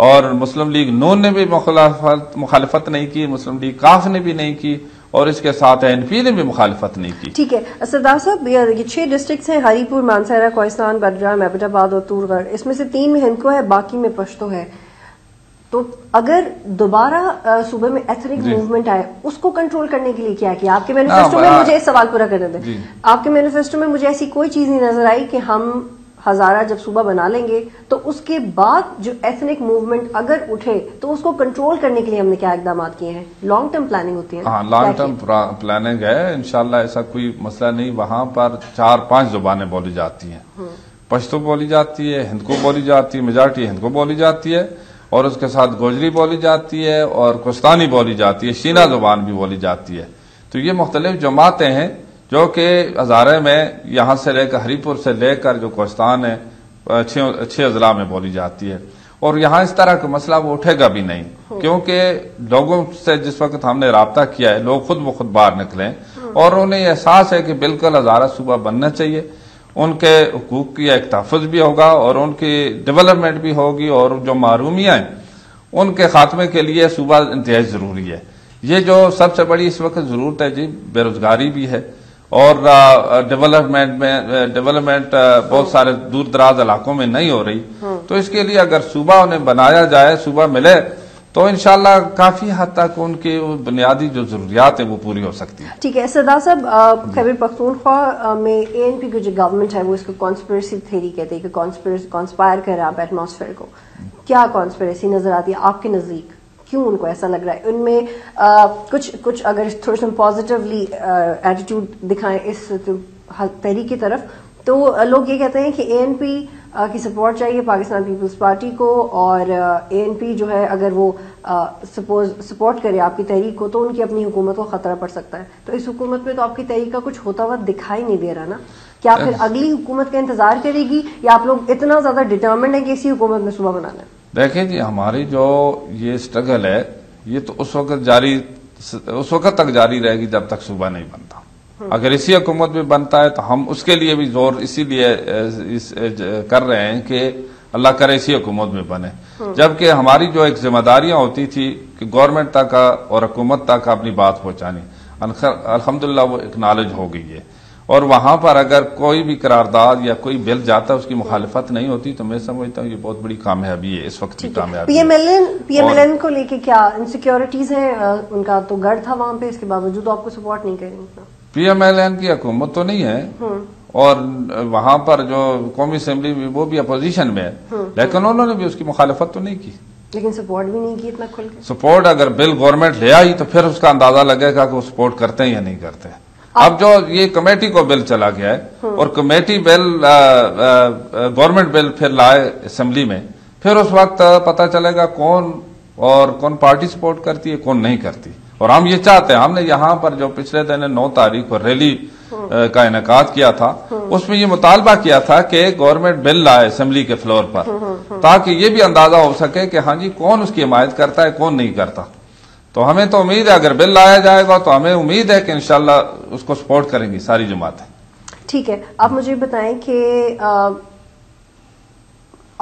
اور مسلم لیگ نون نے بھی مخالفت نہیں کی، مسلم لیگ کاف نے بھی نہیں کی اور اس کے ساتھ این پی نے بھی مخالفت نہیں کی. ٹھیک ہے سردار صاحب، یہ 6 ڈسٹرکٹس ہیں، ہری پور، مانسہرہ، کوہستان، بڈگام، ایبٹ آباد اور تورگڑھ. اس میں سے 3 میں ہندکو ہے، باقی میں پشتو ہے. تو اگر دوبارہ صوبے میں ایتھنک موومنٹ آئے اس کو کنٹرول کرنے کے لیے کیا کیا؟ آپ کے مینیفیسٹو میں مجھے اس سوال پورا کرنے دیں. آپ کے مینیفیسٹو میں مجھے ایسی کوئی چیز نہیں نظر آئی کہ ہم ہزارہ جب صوبہ بنا لیں گے تو اس کے بعد جو ایتھنک موومنٹ اگر اٹھے تو اس کو کنٹرول کرنے کے لیے ہم نے کیا اقدامات کیے ہیں؟ لانگ ٹرم پلاننگ ہوتی ہے. ہاں لانگ ٹرم پلاننگ ہے انشاءاللہ، ایسا کوئی مسئلہ نہیں. وہاں پر 4-5 زبانیں بولی جاتی ہیں، پشتو بولی جاتی ہے، ہندکو بولی جاتی ہے، میجارٹی ہندکو بولی جاتی ہے اور اس کے ساتھ گوجری بولی جاتی ہے اور کوستانی بولی جاتی ہے، شینا زبان بھی بولی جاتی ہے. تو یہ مختلف جماعتیں ہیں جو کہ ہزارے میں یہاں سے لے کر ہری پور سے لے کر جو کوستان ہے 6 اضلاع میں بولی جاتی ہے. اور یہاں اس طرح کا مسئلہ وہ اٹھے گا بھی نہیں کیونکہ لوگوں سے جس وقت ہم نے رابطہ کیا ہے لوگ خود بخود باہر نکلیں اور انہیں احساس ہے کہ بالکل ہزارہ صوبہ بننا چاہیے، ان کے حقوق کی ایک تحفظ بھی ہوگا اور ان کی ڈیولپمنٹ بھی ہوگی اور جو محرومیاں ہیں ان کے خاتمے کے لیے صوبہ انتہائی ضروری ہے. یہ جو سب سے بڑی اس وقت ضرورت ہے جی، بے روزگاری بھی ہے اور ڈیولپمنٹ بہت سارے دور دراز علاقوں میں نہیں ہو رہی، تو اس کے لیے اگر صوبہ انہیں بنایا جائے، صوبہ ملے، تو انشاءاللہ کافی حد تک ان کی بنیادی جو ضروریات ہیں وہ پوری ہو سکتی ہیں۔ ٹھیک ہے سردار صاحب، خیبر پختونخوا میں اے این پی کی جو گورنمنٹ ہے وہ اس کو کانسپریسی تھیوری کہتے ہیں کہ کانسپائر کر رہا ہے آپ ایٹماسفیئر کو، کیا کانسپریسی نظر آتی ہے آپ کے نزدیک؟ کیوں ان کو ایسا لگ رہا ہے؟ ان میں کچھ اگر تھوڑا سا پازیٹیولی ایٹیٹیوڈ دکھائیں اس تحریک کی طرف، تو لوگ یہ کہتے ہیں کہ اے این پی کی سپورٹ چاہیے پاکستان پیپلز پارٹی کو، اور اے این پی جو ہے اگر وہ سپوز سپورٹ کرے آپ کی تحریک کو تو ان کی اپنی حکومت کو خطرہ پڑ سکتا ہے۔ تو اس حکومت میں تو آپ کی تحریک کا کچھ ہوتا ہوا دکھائی نہیں دے رہا نا، کیا پھر اگلی حکومت کا انتظار کرے گی یا آپ لوگ اتنا زیادہ ڈٹرمنڈ ہیں کہ اسی حکومت میں صوبہ بنانا ہے؟ دیکھیں جی، ہماری جو یہ سٹرگل ہے یہ تو اس وقت تک جاری رہے گی جب تک صوبہ نہیں بنتا۔ اگر اسی حکومت میں بنتا ہے تو ہم اس کے لیے بھی زور اسی لیے کر رہے ہیں کہ اللہ کرے اسی حکومت میں بنے، جبکہ ہماری جو ایک ذمہ داریاں ہوتی تھی کہ گورنمنٹ تک اور حکومت تک اپنی بات پہنچانی، الحمدللہ وہ اکنالج ہو گئی ہے، اور وہاں پر اگر کوئی بھی قرارداد یا کوئی بل جاتا ہے اس کی مخالفت نہیں ہوتی، تو میں سمجھتا ہوں یہ بہت بڑی کامیابی ہے اس وقت کی کامیابی۔ پی ایم ایل این کو لے کے کیا انسیکیورٹیز ہیں؟ ان کا تو گڑھ تھا وہاں پہ، اس کے باوجود آپ کو سپورٹ نہیں کریں گے؟ پی ایم ایل این کی حکومت تو نہیں ہے، اور وہاں پر جو قومی اسمبلی بھی وہ بھی اپوزیشن میں ہے، لیکن انہوں نے بھی اس کی مخالفت تو نہیں کی، لیکن سپورٹ بھی نہیں کی اتنا کھل کے۔ سپورٹ اگر بل گورنمنٹ لے آئی تو پھر اس کا اندازہ لگے گا کہ وہ سپورٹ کرتے ہیں یا نہیں کرتے۔ اب جو یہ کمیٹی کو بل چلا گیا ہے اور کمیٹی بل گورنمنٹ بل پھر لائے اسمبلی میں، پھر اس وقت پتہ چلے گا کون پارٹی سپورٹ کرتی ہے کون نہیں کرتی۔ اور ہم یہ چاہتے ہیں، ہم نے یہاں پر جو پچھلے دن 9 تاریخ کو ریلی کا انعقاد کیا تھا، اس میں یہ مطالبہ کیا تھا کہ گورنمنٹ بل لائے اسمبلی کے فلور پر، تاکہ یہ بھی اندازہ ہو سکے کہ ہاں جی کون اس کی حمایت کرتا ہے کون نہیں کرتا۔ تو ہمیں تو امید ہے اگر بل لایا جائے گا تو ہمیں امید ہے کہ انشاءاللہ اس کو سپورٹ کریں گی ساری جماعتیں۔ ٹھیک ہے، آپ مجھے بتائیں کہ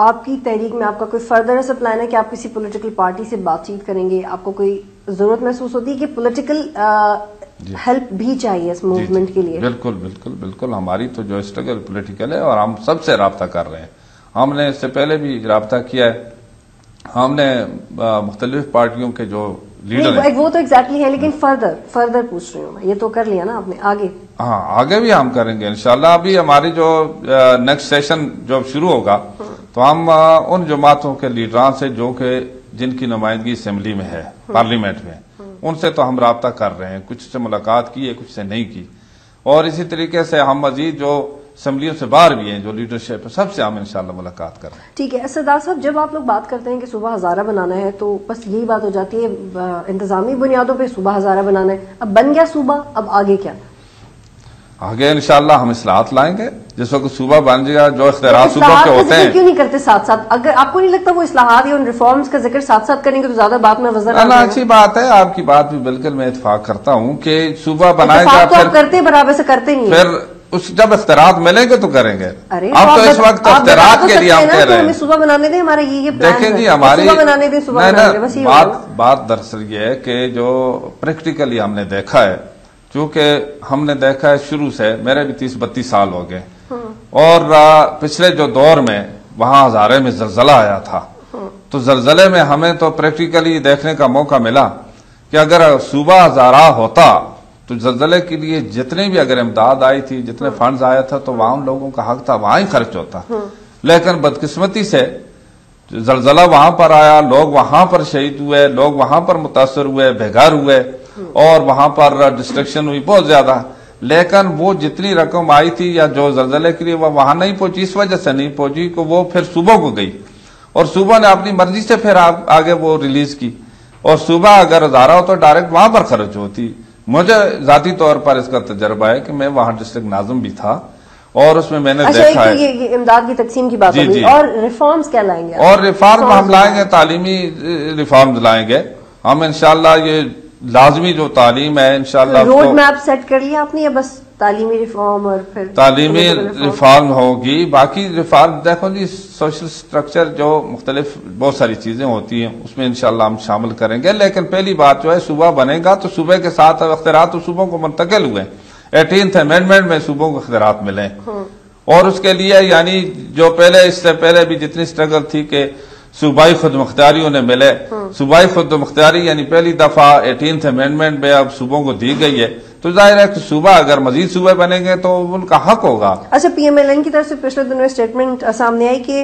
آپ کی تحریک میں آپ کا کوئی فردر ایسا پلان ہے کہ آپ کسی پولیٹیکل پارٹی سے بات چیت کریں گے؟ آپ کو کوئی ضرورت محسوس ہوتی ہے کہ پولیٹیکل ہیلپ بھی چاہیے اس موومنٹ کے لیے؟ بالکل بالکل بالکل، ہماری تو جو اسٹرگل پولیٹیکل ہے اور ہم سب سے رابطہ کر رہے ہیں۔ ہم نے اس سے پہلے بھی رابطہ کیا ہے، ہم نے مختلف پارٹیوں کے جو لیڈر ہیں، وہ تو ایگزیکٹلی ہے، لیکن فردر پوچھ رہی ہوں میں، یہ تو کر لیا نا آپ نے، آگے؟ ہاں آگے بھی ہم کریں گے انشاءاللہ۔ ابھی ہماری جو نیکسٹ سیشن جو شروع ہوگا تو ہم ان جماعتوں کے لیڈران سے جو کہ جن کی نمائندگی اسمبلی میں ہے، پارلیمنٹ میں، ان سے تو ہم رابطہ کر رہے ہیں، کچھ سے ملاقات کی ہے کچھ سے نہیں کی، اور اسی طریقے سے ہم مزید جو اسمبلیوں سے باہر بھی ہیں جو لیڈرشپ ہے سب سے ہم انشاءاللہ ملاقات کر رہے ہیں۔ ٹھیک ہے سردار صاحب، جب آپ لوگ بات کرتے ہیں کہ صوبہ ہزارہ بنانا ہے تو بس یہی بات ہو جاتی ہے انتظامی بنیادوں پہ صوبہ ہزارہ بنانا ہے، اب بن گیا صوبہ، اب آگے کیا؟ آگے انشاءاللہ ہم اصلاحات لائیں گے، جس وقت صوبہ بن جائے گا، جو اختیارات صوبہ کے ہوتے ہیں کیوں نہیں کرتے ساتھ ساتھ؟ اگر آپ کو نہیں لگتا وہ اصلاحات یا ان ریفارمز کا ذکر ساتھ ساتھ کریں گے تو زیادہ بات میں وزن آ؟ اچھی بات ہے، آپ کی بات بھی بالکل میں اتفاق کرتا ہوں کہ صوبہ بنائے گا، پھر کرتے برابر سے کرتے نہیں، پھر جب اختیارات ملیں گے تو کریں گے۔ اب تو اس وقت اختیارات کے لیے ہم کہہ رہے ہیں صوبہ بنانے دیں، ہمارا یہ دیکھیں جی ہماری بنانے دیں، بات دراصل یہ ہے کہ جو پریکٹیکلی ہم نے دیکھا ہے، چونکہ ہم نے دیکھا ہے شروع سے، میرے بھی 30-32 سال ہو گئے، اور پچھلے جو دور میں وہاں ہزارے میں زلزلہ آیا تھا، تو زلزلے میں ہمیں تو پریکٹیکلی دیکھنے کا موقع ملا کہ اگر صوبہ ہزارہ ہوتا تو زلزلے کے لیے جتنی بھی اگر امداد آئی تھی، جتنے فنڈز آیا تھا، تو وہاں لوگوں کا حق تھا وہاں ہی خرچ ہوتا، لیکن بدقسمتی سے زلزلہ وہاں پر آیا، لوگ وہاں پر شہید ہوئے، لوگ وہاں پر متاثر ہوئے، بے گھر ہوئے، اور وہاں پر ڈسٹرکشن ہوئی بہت زیادہ، لیکن وہ جتنی رقم آئی تھی یا جو زلزلے کے لیے وہ وہاں نہیں پہنچی، اس وجہ سے نہیں پہنچی کہ وہ پھر صوبہ کو گئی، اور صوبہ نے اپنی مرضی سے پھر آگے وہ ریلیز کی، اور صوبہ اگر ہزارہ ہو تو ڈائریکٹ وہاں پر خرچ ہوتی۔ مجھے ذاتی طور پر اس کا تجربہ ہے کہ میں وہاں ڈسٹرکٹ ناظم بھی تھا، اور اس میں نے دیکھا ہے یہ امداد کی تقسیم کی بات ہوگی، اور ریفارمز کیا لائیں گے؟ اور ریفارم ہم لائیں گے، تعلیمی ریفارمز لائیں گے ہم انشاءاللہ۔ یہ لازمی جو تعلیم ہے انشاءاللہ، روڈ میپ سیٹ کر لیا آپ نے یا بس تعلیمی ریفارم اور پھر تعلیمی ریفارم ہوگی. باقی ریفارم دیکھو جی سوشل سٹرکچر جو مختلف بہت ساری چیزیں ہوتی ہیں اس میں انشاءاللہ ہم شامل کریں گے. لیکن پہلی بات جو ہے صوبہ بنے گا تو صوبے کے ساتھ اختیارات تو صوبوں کو منتقل ہوئے. 18th امینڈمنٹ میں صوبوں کو اختیارات ملے اور اس کے لیے یعنی جو پہلے اس سے پہلے بھی جتنی سٹرگل تھی کہ صوبائی خود مختاریوں نے ملے. صوبائی خود مختاری یعنی پہلی دفعہ 18th امینڈمنٹ میں اب صوبوں کو دی گئی ہے تو ظاہر ہے کہ صوبہ اگر مزید صوبے بنیں گے تو ان کا حق ہوگا. اچھا پی ایم ایل این کی طرف سے پچھلے دنوں اسٹیٹمنٹ سامنے آئی کہ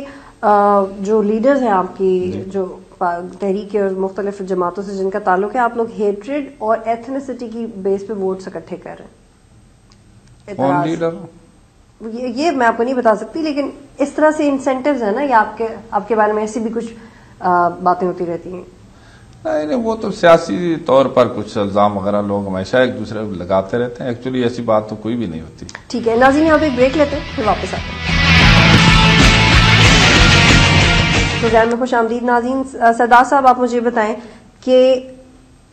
جو لیڈرز ہیں آپ کی جو تحریک اور مختلف جماعتوں سے جن کا تعلق ہے آپ لوگ ہیٹریڈ اور ایتھنیسٹی کی بیس پہ ووٹس اکٹھے کر رہے ہیں. کون لیڈر؟ یہ میں آپ کو نہیں بتا سکتی لیکن اس طرح سے انسینٹیوز ہیں نا یا آپ کے بارے میں ایسی بھی کچھ باتیں ہوتی رہتی ہیں. نہیں وہ تو سیاسی طور پر کچھ الزام وغیرہ لوگ ہمیشہ ایک دوسرے کو لگاتے رہتے ہیں. ایکچولی ایسی بات تو کوئی بھی نہیں ہوتی. ٹھیک ہے ناظرین آپ ایک بریک لیتے ہیں پھر واپس آتے ہیں. پروگرام میں خوش آمدید ناظرین. سردار صاحب آپ مجھے بتائیں کہ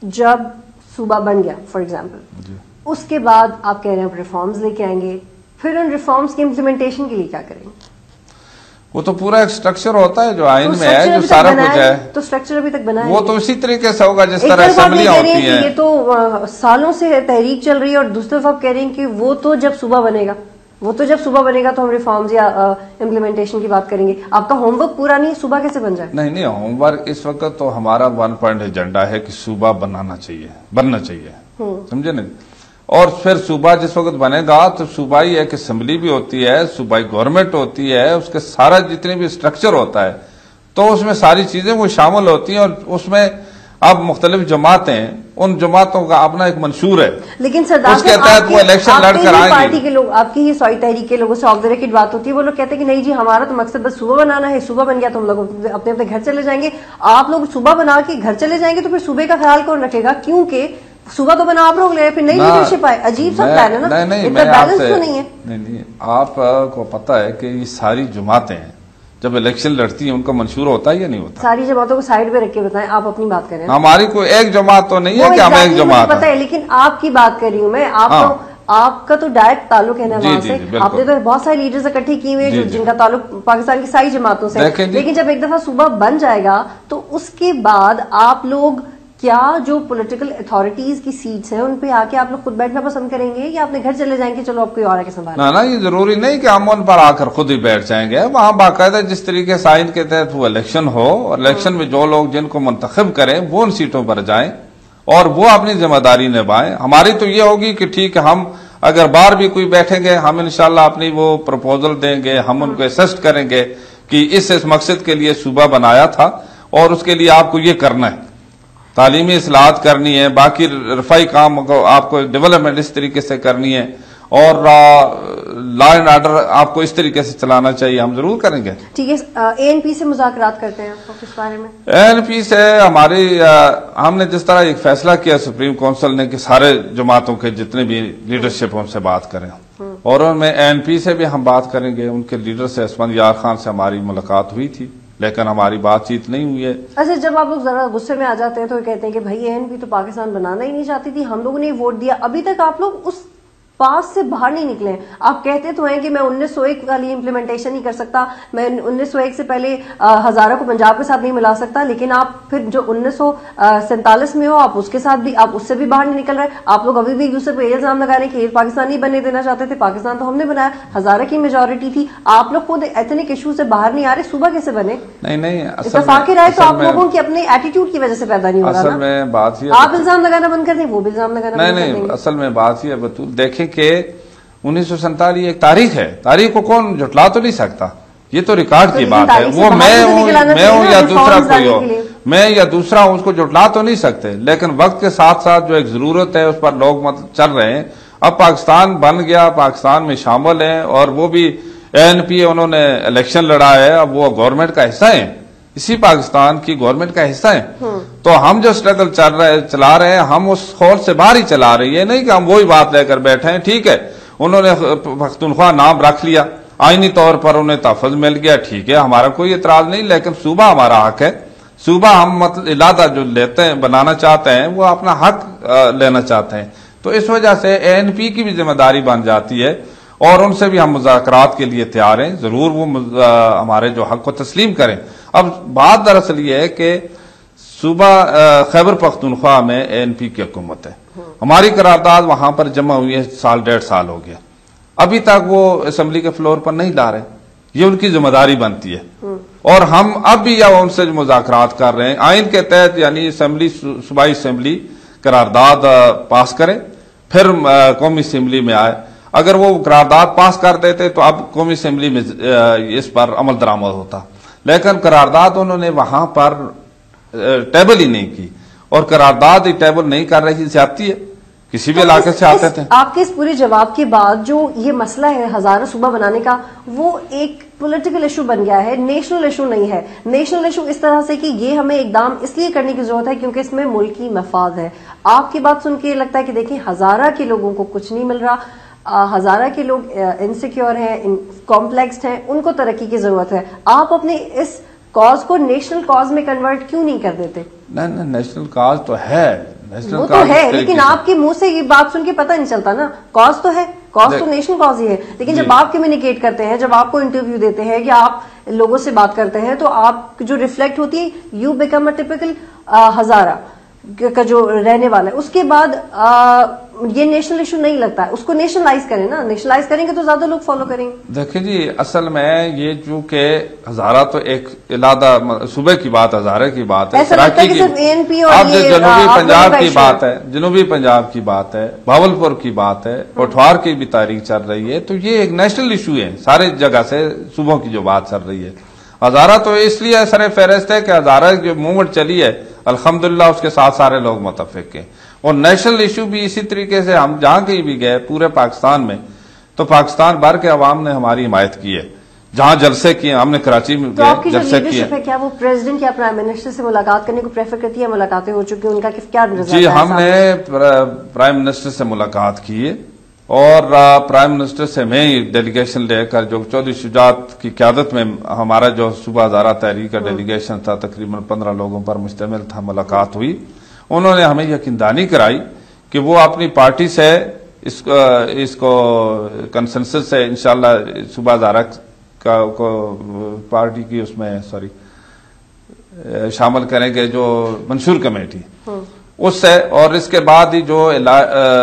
جب صوبہ بن گیا فار ایگزامپل اس کے بعد آپ کہہ رہے ہیں ریفارمز لے کے آئیں گے پھر ان ریفارمز کی امپلیمنٹیشن کے لیے کیا کریں گے؟ وہ تو پورا ایک سٹرکچر ہوتا ہے جو آئین میں ہے جو سارا کچھ ہے. تو سٹرکچر ابھی تک بنا ہے وہ تو اسی طریقے سے ہوگا جس طرح اسمبلیاں ہوتی ہیں. یہ تو سالوں سے تحریک چل رہی ہے اور دوسری طرف آپ کہہ رہے ہیں کہ وہ تو جب صوبہ بنے گا تو ہم ریفارمز یا امپلیمنٹیشن کی بات کریں گے. آپ کا ہوم ورک پورا نہیں صوبہ کیسے بن جائے؟ نہیں ہوم ورک اس وقت تو ہمارا 1 پوائنٹ ایجنڈا ہے کہ صوبہ بننا چاہیے سمجھے نا. اور پھر صوبہ جس وقت بنے گا تو صوبائی ایک اسمبلی بھی ہوتی ہے صوبائی گورنمنٹ ہوتی ہے اس کے سارا جتنے بھی اسٹرکچر ہوتا ہے تو اس میں ساری چیزیں وہ شامل ہوتی ہیں اور اس میں اب مختلف جماعتیں ان جماعتوں کا اپنا ایک منشور ہے لیکن سردار اس کے تحت وہ الیکشن لڑ کر آئیں پارٹی کے لوگ آپ کی یہ سوئی تحریک کے لوگوں سے آف دا ریکارڈ بات ہوتی ہے وہ لوگ کہتے ہیں کہ نہیں جی ہمارا تو مقصد بس صوبہ بنانا ہے. صوبہ بن گیا تو ہم لوگ اپنے اپنے گھر چلے جائیں گے. آپ لوگ صوبہ بنا کے گھر چلے جائیں گے تو پھر صوبے کا خیال کون رکھے گا کیونکہ صوبہ تو بنا آپ لوگ لے پھر نئی لیڈرشپ آئے. عجیب سا پلان ہے نا اتنا بیلنس تو نہیں ہے. نہیں آپ کو پتا ہے کہ یہ ساری جماعتیں جب الیکشن لڑتی ہیں ان کا منشور ہوتا ہے یا نہیں ہوتا؟ ساری جماعتوں کو سائڈ پہ رکھ کے بتائیں آپ اپنی بات کر رہے ہیں. ہماری کوئی ایک جماعت تو نہیں ہے کہ ہم ایک جماعت پتا ہے لیکن آپ کی بات کر رہی ہوں میں. آپ کا تو ڈائریکٹ تعلق ہے نا وہاں سے. آپ نے تو بہت سارے لیڈرز اکٹھے کیے ہوئے ہیں جن کا تعلق پاکستان کی ساری جماعتوں سے. لیکن جب ایک دفعہ صوبہ بن جائے گا تو اس کے بعد آپ لوگ کیا جو پولیٹیکل اتھارٹیز کی سیٹس ہیں ان پہ آ کے آپ لوگ خود بیٹھنا پسند کریں گے یا اپنے گھر چلے جائیں گے چلو آپ کوئی اور ہے کہ سنبھالیں؟ نہ یہ ضروری نہیں کہ ہم ان پر آ کر خود ہی بیٹھ جائیں گے. وہاں باقاعدہ جس طریقے سے آئین کے تحت وہ الیکشن ہو اور الیکشن میں جو لوگ جن کو منتخب کریں وہ ان سیٹوں پر جائیں اور وہ اپنی ذمہ داری نبھائیں. ہماری تو یہ ہوگی کہ ٹھیک ہے ہم اگر باہر بھی کوئی بیٹھیں گے ہم انشاءاللہ اپنی وہ پروپوزل دیں گے ہم ان کو اسسٹ کریں گے کہ اس مقصد کے لیے صوبہ بنایا تھا اور اس کے لیے آپ کو یہ کرنا ہے تعلیمی اصلاحات کرنی ہے باقی رفائی کام آپ کو ڈیولپمنٹ اس طریقے سے کرنی ہے اور لا اینڈ آرڈر آپ کو اس طریقے سے چلانا چاہیے. ہم ضرور کریں گے. ٹھیک ہے اے این پی سے مذاکرات کرتے ہیں آپ اس بارے میں؟ اے این پی سے ہماری ہم نے جس طرح ایک فیصلہ کیا سپریم کونسل نے کہ سارے جماعتوں کے جتنے بھی لیڈرشپ ان سے بات کریں اور ان میں اے این پی سے بھی ہم بات کریں گے. ان کے لیڈر سے اسمند یار خان سے ہماری ملاقات ہوئی تھی لیکن ہماری بات چیت نہیں ہوئی ہے. اچھا جب آپ لوگ ذرا غصے میں آ جاتے ہیں تو کہتے ہیں کہ بھائی اے این پی تو پاکستان بنانا ہی نہیں چاہتی تھی ہم لوگوں نے ووٹ دیا. ابھی تک آپ لوگ اس پاس سے باہر نہیں نکلے. آپ کہتے تو ہیں کہ میں 1901 والی امپلیمنٹیشن نہیں کر سکتا میں 1901 سے پہلے ہزارہ کو پنجاب کے ساتھ نہیں ملا سکتا لیکن آپ پھر جو 1947 میں ہو آپ اس کے ساتھ بھی آپ اس سے بھی باہر نہیں نکل رہے. آپ لوگ ابھی بھی ایک دوسرے پہ یہ الزام لگا رہے ہیں کہ پاکستان نہیں بننے دینا چاہتے تھے. پاکستان تو ہم نے بنایا ہزارہ کی میجورٹی تھی. آپ لوگ خود ایتھنک ایشو سے باہر نہیں آ رہے. صوبہ کیسے بنے؟ نہیں اتفاق رائے تو آپ لوگوں کی اپنے ایٹیٹیوڈ کی وجہ سے پیدا نہیں ہو رہا. اصل میں بات یہ آپ الزام لگانا بند کر دیں وہ بھی الزام لگانا بند کر دیں. نہیں اصل میں بات یہ بطول دیکھیں کہ 1947 ایک تاریخ ہے. تاریخ کو کون جھٹلا تو نہیں سکتا. یہ تو ریکارڈ کی بات ہے. وہ میں ہوں یا دوسرا کوئی ہو میں یا دوسرا ہوں اس کو جھٹلا تو نہیں سکتے لیکن وقت کے ساتھ ساتھ جو ایک ضرورت ہے اس پر لوگ چل رہے ہیں. اب پاکستان بن گیا پاکستان میں شامل ہیں اور وہ بھی اے این پی انہوں نے الیکشن لڑا ہے. اب وہ گورنمنٹ کا حصہ ہیں اسی پاکستان کی گورنمنٹ کا حصہ ہیں. تو ہم جو اسٹرگل چلا رہے ہیں ہم اس خور سے باہر ہی چلا رہے ہیں. نہیں کہ ہم وہی بات لے کر بیٹھے ہیں. ٹھیک ہے انہوں نے پختونخوا نام رکھ لیا آئینی طور پر انہیں تحفظ مل گیا ٹھیک ہے ہمارا کوئی اعتراض نہیں لیکن صوبہ ہمارا حق ہے. صوبہ ہم مطلب علادہ جو لیتے ہیں بنانا چاہتے ہیں وہ اپنا حق لینا چاہتے ہیں. تو اس وجہ سے ANP کی بھی ذمہ داری بن جاتی ہے اور ان سے بھی ہم مذاکرات کے لیے تیار ہیں، ضرور وہ ہمارے جو حق کو تسلیم کریں۔ اب بات دراصل یہ ہے کہ صوبہ خیبر پختونخوا میں ANP کی حکومت ہے، ہماری قرارداد وہاں پر جمع ہوئی ہے 1.5 سال ہو گیا، ابھی تک وہ اسمبلی کے فلور پر نہیں لا رہے، یہ ان کی ذمہ داری بنتی ہے اور ہم اب بھی ان سے مذاکرات کر رہے ہیں آئین کے تحت، یعنی اسمبلی صوبائی اسمبلی قرارداد پاس کرے پھر قومی اسمبلی میں آئے، اگر وہ قرارداد پاس کر دیتے تو اب قومی اسمبلی میں اس پر عمل درآمد ہوتا، لیکن قرارداد انہوں نے وہاں پر ٹیبل ہی نہیں کی، اور قرارداد ہی ٹیبل نہیں کر رہی زیادتی ہے، کسی بھی علاقے سے آتے تھے۔ آپ کے اس پورے جواب کے بعد جو یہ مسئلہ ہے ہزارہ صوبہ بنانے کا، وہ ایک پولیٹیکل ایشو بن گیا ہے، نیشنل ایشو نہیں ہے۔ نیشنل ایشو اس طرح سے کہ یہ ہمیں اقدام اس لیے کرنے کی ضرورت ہے کیونکہ اس میں ملکی مفاد ہے۔ آپ کی بات سن کے لگتا ہے کہ دیکھیں ہزارہ کے لوگوں کو کچھ نہیں مل رہا، ہزارہ کے لوگ انسیکیور ہیں، کمپلیکسڈ ہیں، ان کو ترقی کی ضرورت ہے۔ آپ اپنے اس کاز کو نیشنل کاز میں کنورٹ کیوں نہیں کر دیتے؟ نہیں، نیشنل کاز تو ہے، وہ تو ہے، لیکن آپ کے منہ سے یہ بات سن کے پتہ نہیں چلتا نا، کاز تو ہے، کاز تو نیشنل کاز ہی ہے، لیکن جب آپ کمیونیکیٹ کرتے ہیں، جب آپ کو انٹرویو دیتے ہیں یا آپ لوگوں سے بات کرتے ہیں تو آپ جو ریفلیکٹ ہوتی ہے، you become a typical Hazara کا جو رہنے والا ہے، اس کے بعد یہ نیشنل ایشو نہیں لگتا ہے، اس کو نیشنلائز کریں نا، نیشنلائز کریں گے تو زیادہ لوگ فالو کریں گے۔ دیکھیں جی، اصل میں یہ چونکہ ہزارہ تو ایک علیحدہ صوبے کی بات، ہزارہ کی بات ہے، سراکی کی، اب جو جنوبی پنجاب کی بات ہے، جنوبی پنجاب کی بات ہے، بھاولپور کی بات ہے، پٹھوار کی بھی تاریخ چل رہی ہے، تو یہ ایک نیشنل ایشو ہے، سارے جگہ سے صوبوں کی جو بات چل رہی ہے۔ ہزارہ تو اس لیے سر فہرست ہے کہ ہزارہ جو موومنٹ چلی ہے الحمدللہ اس کے ساتھ سارے لوگ متفق ہیں، اور نیشنل ایشو بھی اسی طریقے سے ہم جہاں کہیں بھی گئے پورے پاکستان میں تو پاکستان بھر کے عوام نے ہماری حمایت کی ہے، جہاں جلسے کیے، ہم نے کراچی میں جلسے کیے۔ کیا وہ پریزیڈنٹ یا پرائم منسٹر سے ملاقات کرنے کو پریفر کرتی ہے؟ ملاقاتیں ہو چکی ہیں، ان کا کیا نظریہ ہے؟ جی، ہم نے پرائم منسٹر سے ملاقات کی ہے، اور پرائم منسٹر سے میں ہی ڈیلیگیشن لے کر جو چودھری شجاعت کی قیادت میں ہمارا جو صوبہ ہزارہ تحریک کا ڈیلیگیشن تھا، تقریباً 15 لوگوں پر مشتمل تھا، ملاقات ہوئی، انہوں نے ہمیں یقیندانی کرائی کہ وہ اپنی پارٹی سے اس کو کنسنسس سے انشاءاللہ صوبہ ہزارہ کو پارٹی کی اس میں شامل کریں گے، جو منشور کمیٹی اس سے، اور اس کے بعد ہی جو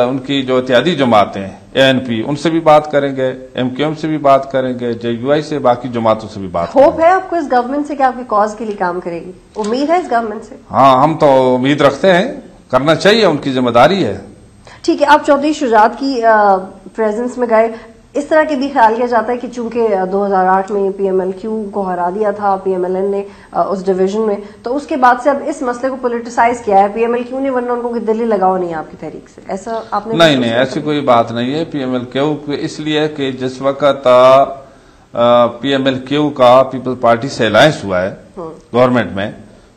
ان کی جو اتحادی جماعتیں ہیں ANP، ان سے بھی بات کریں گے، MQM سے بھی بات کریں گے، JUI سے، باقی جماعتوں سے بھی بات کریں گے۔ ہوپ ہے آپ کو اس گورنمنٹ سے کہ آپ کی کاز کے لیے کام کرے گی؟ امید ہے اس گورنمنٹ سے؟ ہاں، ہم تو امید رکھتے ہیں، کرنا چاہیے، ان کی ذمہ داری ہے۔ ٹھیک ہے، آپ چودھری شجاعت کی پریزنس میں گئے، اس طرح کے بھی خیال کیا جاتا ہے کہ چونکہ 2008 میں PMLQ کو ہرا دیا تھا PMLN نے اس ڈویژن میں، تو اس کے بعد سے اب اس مسئلے کو پولیٹیسائز کیا ہے PMLQ نے، ورنہ ان کو دلی لگاؤ نہیں ہے آپ کی تحریک سے، ایسا آپ نے؟ نہیں، ایسی کوئی بات نہیں ہے۔ PMLQ اس لیے کہ جس وقت PMLQ کا پیپل پارٹی سے الائنس ہوا ہے گورنمنٹ میں،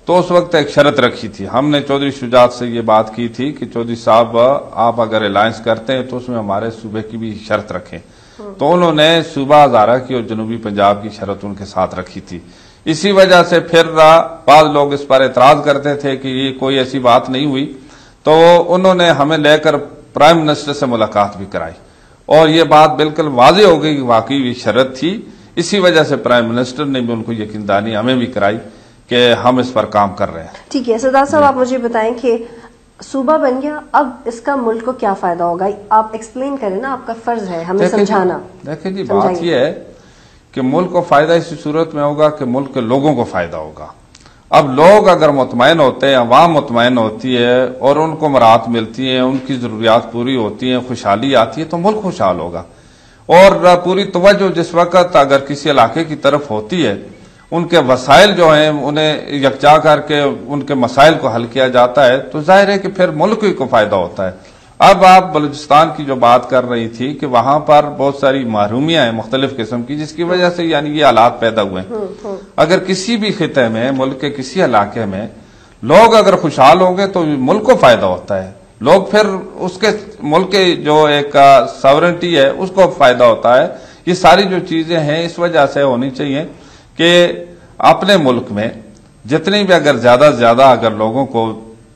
تو اس وقت ایک شرط رکھی تھی، ہم نے چودھری شجاعت سے یہ بات کی تھی کہ چودھری صاحب آپ اگر الائنس کرتے ہیں تو اس میں ہمارے صوبے کی بھی شرط رکھیں، تو انہوں نے صوبہ ہزارہ کی اور جنوبی پنجاب کی شرط ان کے ساتھ رکھی تھی۔ اسی وجہ سے پھر بعض لوگ اس پر اعتراض کرتے تھے کہ یہ کوئی ایسی بات نہیں ہوئی، تو انہوں نے ہمیں لے کر پرائم منسٹر سے ملاقات بھی کرائی، اور یہ بات بالکل واضح ہو گئی کہ واقعی یہ شرط تھی، اسی وجہ سے پرائم منسٹر نے بھی ان کو یقیندانی ہمیں بھی کرائی کہ ہم اس پر کام کر رہے ہیں۔ ٹھیک ہے سردار صاحب، آپ مجھے بتائیں کہ صوبہ بن گیا، اب اس کا ملک کو کیا فائدہ ہوگا؟ آپ ایکسپلین کریں نا، آپ کا فرض ہے ہمیں سمجھانا۔ دیکھیں جی، بات یہ ہے کہ ملک کو فائدہ اسی صورت میں ہوگا کہ ملک کے لوگوں کو فائدہ ہوگا۔ اب لوگ اگر مطمئن ہوتے ہیں، عوام مطمئن ہوتی ہے اور ان کو مراحت ملتی ہیں، ان کی ضروریات پوری ہوتی ہیں، خوشحالی آتی ہے، تو ملک خوشحال ہوگا۔ اور پوری توجہ جس وقت اگر کسی علاقے کی طرف ہوتی ہے، ان کے وسائل جو ہیں انہیں یکجا کر کے ان کے مسائل کو حل کیا جاتا ہے، تو ظاہر ہے کہ پھر ملک ہی کو فائدہ ہوتا ہے۔ اب آپ بلوچستان کی جو بات کر رہی تھی کہ وہاں پر بہت ساری محرومیاں ہیں مختلف قسم کی، جس کی وجہ سے یعنی یہ حالات پیدا ہوئے ہیں۔ اگر کسی بھی خطے میں، ملک کے کسی علاقے میں لوگ اگر خوشحال ہوں گے تو ملک کو فائدہ ہوتا ہے، لوگ پھر اس کے ملک کے جو ایک ساورنٹی ہے اس کو فائدہ ہوتا ہے۔ یہ ساری جو چیزیں ہیں اس وجہ سے ہونی چاہیے کہ اپنے ملک میں جتنی بھی اگر زیادہ سے زیادہ اگر لوگوں کو